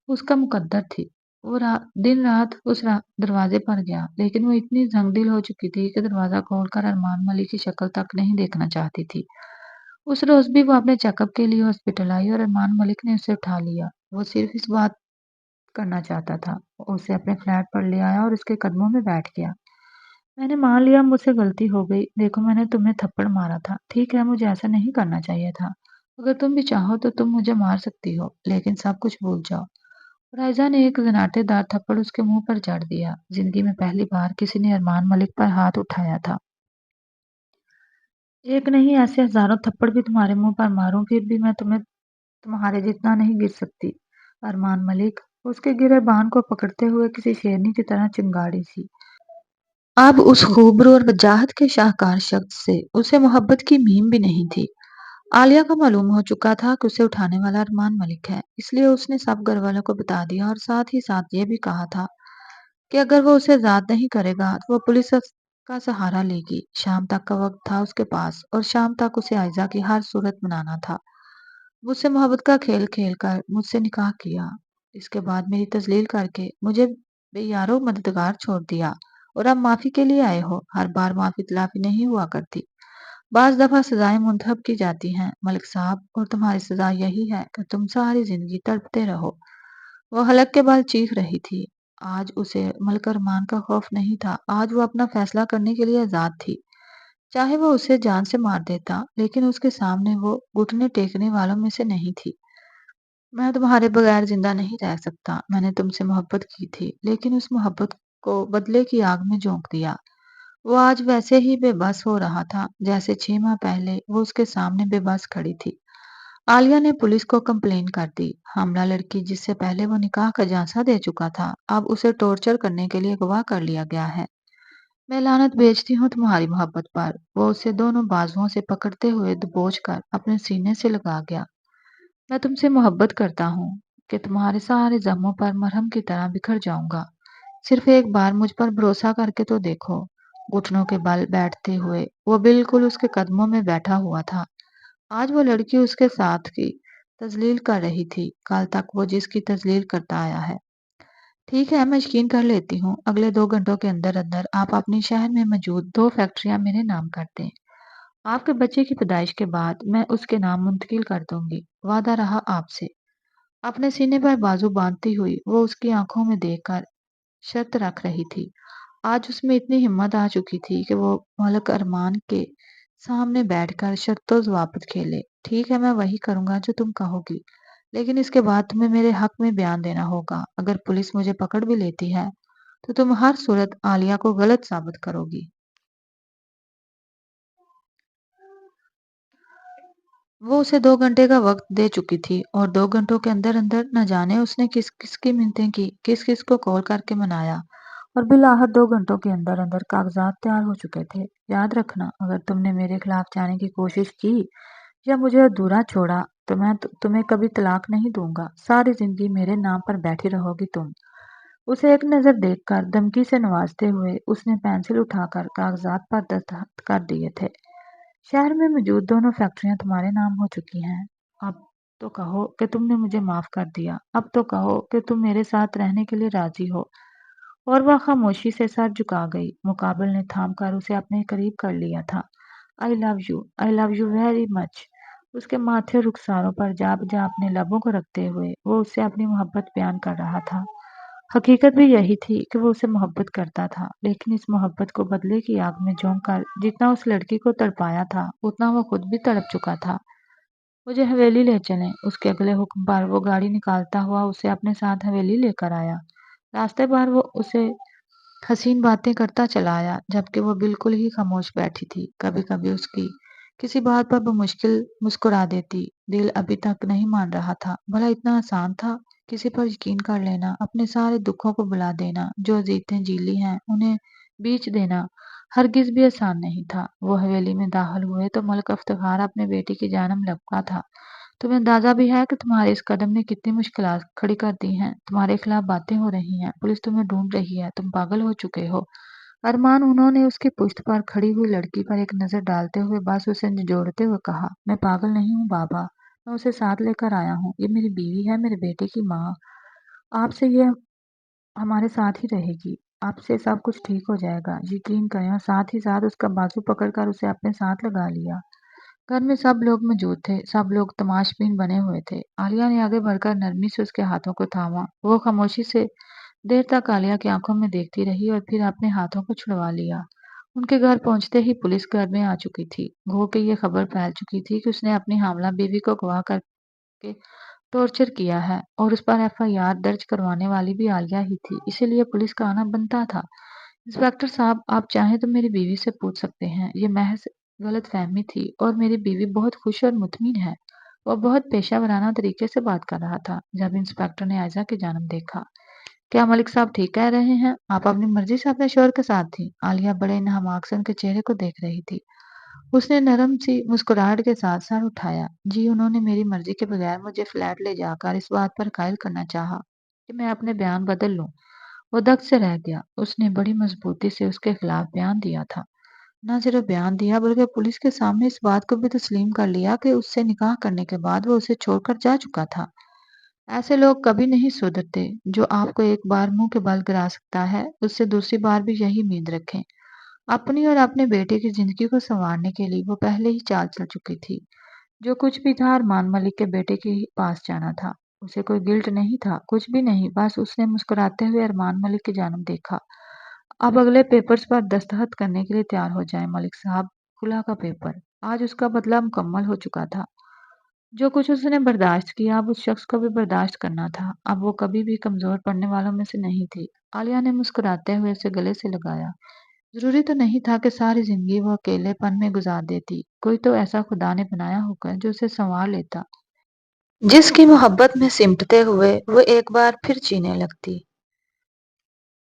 اس کا مقدر تھی۔ وہ دن رات اس دروازے پر گیا، لیکن وہ اتنی زنگ دل ہو چکی تھی کہ دروازہ کھول کر ارمان ملک کی شکل تک نہیں دیکھنا چاہتی تھی۔ اس روز بھی وہ اپنے چیک اپ کے لیے ہاسپٹل آئی اور ارمان ملک نے اسے اٹھا لیا۔ وہ صرف اس بات کرنا چاہتا تھا، وہ اسے اپنے فلیٹ پر لے آیا اور اس کے قدموں میں بیٹھ گیا۔ میں نے مان لیا مجھ سے غلطی ہو گئی، دیکھو میں نے تمہیں تھپڑ مارا تھا، ٹھیک ہے مجھے ایسا نہیں کرنا چاہیے تھا، اگر تم بھی چاہو تو تم مجھے مار سکتی ہو، لیکن سب کچھ بھول جاؤ۔ رائزہ نے ایک زناٹے دار تھپڑ اس کے منہ پر جڑ دیا۔ زندگی میں پہلی بار کسی نے ارمان ملک پر ہاتھ اٹھایا تھا۔ ایک نہیں، ایسے ہزاروں تھپڑ بھی تمہارے منہ پر ماروں پھر بھی میں تمہارے جتنا نہیں گر سکتی۔ ارمان ملک اس کے گرے بان کو پکڑتے ہوئے کسی شیرنی کی طرح چنگاڑی سی۔ اب اس خوبرو اور وجاہت کے شاہکار شخص سے اسے محبت کی میم بھی نہیں تھی۔ عالیہ کو معلوم ہو چکا تھا کہ اسے اٹھانے والا ارمان ملک ہے، اس لیے اس نے سب گھر والوں کو بتا دیا اور ساتھ ہی ساتھ یہ بھی کہا تھا کہ اگر وہ اسے ذات نہیں کرے گا تو وہ پولیس کا سہارا لے گی۔ شام تک کا وقت تھا اس کے پاس، اور شام تک اسے عائزہ کی ہر صورت منانا تھا۔ مجھ سے محبت کا کھیل کھیل کر مجھ سے نکاح کیا، اس کے بعد میری تذلیل کر کے مجھے بے یارو مددگار چھوڑ دیا، اور اب معافی کے لیے آئے ہو۔ ہر بار معافی تلافی نہیں ہوا کرتی، بعض دفعہ سزائیں منتخب کی جاتی ہیں ملک صاحب، اور تمہاری سزا یہی ہے کہ تم ساری زندگی تڑپتے رہو۔ وہ حلق کے بال چیخ رہی تھی۔ آج اسے ملک ارمان کا خوف نہیں تھا، آج وہ اپنا فیصلہ کرنے کے لیے آزاد تھی۔ چاہے وہ اسے جان سے مار دیتا، لیکن اس کے سامنے وہ گھٹنے ٹیکنے والوں میں سے نہیں تھی۔ میں تمہارے بغیر زندہ نہیں رہ سکتا، میں نے تم سے محبت کی تھی، لیکن اس محبت کو بدلے کی آگ میں جھونک دیا۔ وہ آج ویسے ہی بے بس ہو رہا تھا جیسے 6 ماہ پہلے وہ اس کے سامنے بے بس کھڑی تھی۔ عالیہ نے پولیس کو کمپلین کر دی۔ حاملہ لڑکی جس سے پہلے وہ نکاح کا جھانسا دے چکا تھا، اب اسے ٹارچر کرنے کے لیے گواہ کر لیا گیا ہے۔ میں لعنت بھیجتی ہوں تمہاری محبت پر۔ وہ اسے دونوں بازوؤں سے پکڑتے ہوئے دبوچ کر اپنے سینے سے لگا گیا۔ میں تم سے محبت کرتا ہوں کہ تمہارے سارے زخموں پر مرہم کی طرح بکھر جاؤں گا۔ صرف ایک بار مجھ پر بھروسہ کر کے تو دیکھو۔ گھٹنوں کے بل بیٹھتے ہوئے وہ بالکل اس کے قدموں میں بیٹھا ہوا تھا۔ آج وہ لڑکی اس کے ساتھ کی تذلیل کر رہی تھی، کل تک وہ جس کی تذلیل کرتا آیا ہے۔ ٹھیک ہے، میں یقین کر لیتی ہوں، اگلے 2 گھنٹوں کے اندر اندر آپ اپنی شہر میں موجود 2 فیکٹریاں میرے نام کر دیں۔ آپ کے بچے کی پیدائش کے بعد میں اس کے نام منتقل کر دوں گی، وعدہ رہا آپ سے۔ اپنے سینے پر بازو باندھتی ہوئی وہ اس کی آنکھوں میں دیکھ کر شرط رکھ رہی تھی۔ آج اس میں اتنی ہمت آ چکی تھی کہ وہ ملک ارمان کے سامنے بیٹھ کر شرط و ضوابط کھیلے۔ ٹھیک ہے، میں وہی کروں گا جو تم کہو گی، لیکن اس کے بعد تمہیں میرے حق میں بیان دینا ہوگا۔ اگر پولیس مجھے پکڑ بھی لیتی ہے تو تم ہر صورت عالیہ کو غلط ثابت کرو گی۔ وہ اسے 2 گھنٹے کا وقت دے چکی تھی، اور 2 گھنٹوں کے اندر اندر نہ جانے اس نے کس کس کی منتیں کی، کس کس کو کال کر کے منایا، اور بالآخر 2 گھنٹوں کے اندر اندر کاغذات تیار ہو چکے تھے۔ یاد رکھنا، اگر تم نے میرے خلاف جانے کی کوشش کی یا مجھے ادھورا چھوڑا تو میں تمہیں کبھی طلاق نہیں دوں گا، ساری زندگی میرے نام پر بیٹھی رہو گی تم۔ اسے ایک نظر دیکھ کر دھمکی سے نوازتے ہوئے اس نے پینسل اٹھا کر کاغذات پر دستخط کر دیے تھے۔ شہر میں موجود 2 فیکٹریاں تمہارے نام ہو چکی ہیں۔ اب تو کہو کہ تم نے مجھے معاف کر دیا، اب تو کہو کہ تم میرے ساتھ رہنے کے لیے راضی ہو۔ اور وہ خاموشی سے سر جھکا گئی۔ مقابل نے تھام کر اسے اپنے قریب کر لیا تھا۔ I love you, I love you very much. اس کے ماتھے رخساروں پر جا بجا اپنے لبوں کو رکھتے ہوئے وہ اس سے اپنی محبت بیان کر رہا تھا۔ حقیقت بھی یہی تھی کہ وہ اسے محبت کرتا تھا، لیکن اس محبت کو بدلے کی آگ میں جھونک کر جتنا اس لڑکی کو تڑپایا تھا اتنا وہ خود بھی تڑپ چکا تھا۔ مجھے حویلی لے چلیں، اس کے اگلے حکم پر وہ گاڑی نکالتا ہوا اسے اپنے ساتھ حویلی لے کر آیا۔ راستے بھر وہ اسے حسین باتیں کرتا چلا آیا، جبکہ وہ بالکل ہی خاموش بیٹھی تھی۔ کبھی کبھی اس کی کسی بات پر بمشکل مسکرا دیتی۔ دل ابھی تک نہیں مان رہا تھا، بھلا اتنا آسان تھا کسی پر یقین کر لینا، اپنے سارے دکھوں کو بھلا دینا، جو اذیتیں جیلی ہیں انہیں بیچ دینا ہرگز بھی آسان نہیں تھا۔ وہ حویلی میں داخل ہوئے تو ملک افتخار اپنے بیٹی کی جانب لبکا تھا۔ تمہیں اندازہ بھی ہے کہ تمہارے اس قدم نے کتنی مشکلات کھڑی کر دی ہیں، تمہارے خلاف باتیں ہو رہی ہیں، پولیس تمہیں ڈھونڈ رہی ہے، تم پاگل ہو چکے ہو۔ ارمان انہوں نے اس کی پشت پر کھڑی ہوئی لڑکی پر ایک نظر ڈالتے ہوئے بس اسے جوڑتے ہوئے کہا، میں پاگل نہیں ہوں بابا، میں اسے ساتھ لے کر آیا ہوں، یہ میری بیوی ہے، میرے بیٹے کی ماں، آپ سے یہ ہمارے ساتھ ہی رہے گی، آپ سے سب کچھ ٹھیک ہو جائے گا، یقین کریں، اور ساتھ ہی ساتھ اس کا بازو پکڑ کر اسے اپنے ساتھ لگا لیا۔ گھر میں سب لوگ موجود تھے، سب لوگ تماش بین بنے ہوئے تھے۔ عالیہ نے آگے بڑھ کر نرمی سے اس کے ہاتھوں کو تھاما، وہ خاموشی سے دیر تک عالیہ کی آنکھوں میں دیکھتی رہی اور پھر اپنے ہاتھوں کو چھڑوا لیا۔ ان کے گھر پہنچتے ہی پولیس گھر میں آ چکی تھی۔ گھو کے یہ خبر پھیل چکی تھی کہ اس نے اپنی حاملہ بیوی کو اغوا کر کے ٹارچر کیا ہے اور اس پر FIR درج کروانے والی بھی عالیہ ہی تھی، اسی لیے پولیس کا آنا بنتا تھا۔ انسپکٹر صاحب، آپ چاہیں تو میری بیوی سے پوچھ سکتے ہیں، یہ محض غلط فہمی تھی اور میری بیوی بہت خوش اور مطمئن ہے۔ وہ بہت پیشہ ورانہ طریقے سے بات کر رہا تھا جب انسپکٹر نے عائزہ کی جانب دیکھا۔ کیا ملک صاحب ٹھیک کہہ رہے ہیں؟ آپ اپنی مرضی سے اپنے شوہر کے ساتھ تھی؟ عالیہ بڑے نہماک سے ان کے چہرے کو دیکھ رہی تھی۔ اس نے نرم سی مسکراہٹ کے ساتھ سر اٹھایا۔ جی، انہوں نے میری مرضی کے بغیر مجھے فلیٹ لے جا کر اس بات پر قائل کرنا چاہا کہ میں اپنے بیان بدل لوں۔ وہ دک سے رہ گیا۔ اس نے بڑی مضبوطی سے اس کے خلاف بیان دیا تھا۔ نہ صرف بیان دیا بلکہ پولیس کے سامنے اس بات کو بھی تسلیم کر لیا کہ اس سے نکاح کرنے کے بعد وہ اسے چھوڑ کر جا چکا تھا۔ ایسے لوگ کبھی نہیں سدھرتے۔ جو آپ کو ایک بار منہ کے بل گرا سکتا ہے، اس سے دوسری بار بھی یہی امید رکھیں۔ اپنی اور اپنے بیٹے کی زندگی کو سنوارنے کے لیے وہ پہلے ہی چال چل چکی تھی۔ جو کچھ بھی تھا، ارمان ملک کے بیٹے کے ہی پاس جانا تھا۔ اسے کوئی گلٹ نہیں تھا، کچھ بھی نہیں، بس اس نے مسکراتے ہوئے ارمان ملک کی جانب دیکھا۔ اب اگلے پیپرز پر دستخط کرنے کے لیے تیار ہو جائیں ملک صاحب۔ خلا کا پیپر۔ آج اس کا بدلہ مکمل ہو چکا تھا۔ جو کچھ اس نے برداشت کیا، اب اس شخص کو بھی برداشت کرنا تھا۔ اب وہ کبھی بھی کمزور پڑنے والوں میں سے نہیں تھی۔ عالیہ نے مسکراتے ہوئے اسے گلے سے لگایا۔ ضروری تو نہیں تھا کہ ساری زندگی وہ اکیلے پن میں گزار دیتی۔ کوئی تو ایسا خدا نے بنایا ہوگا جو اسے سنوار لیتا، جس کی محبت میں سمٹتے ہوئے وہ ایک بار پھر جینے لگتی۔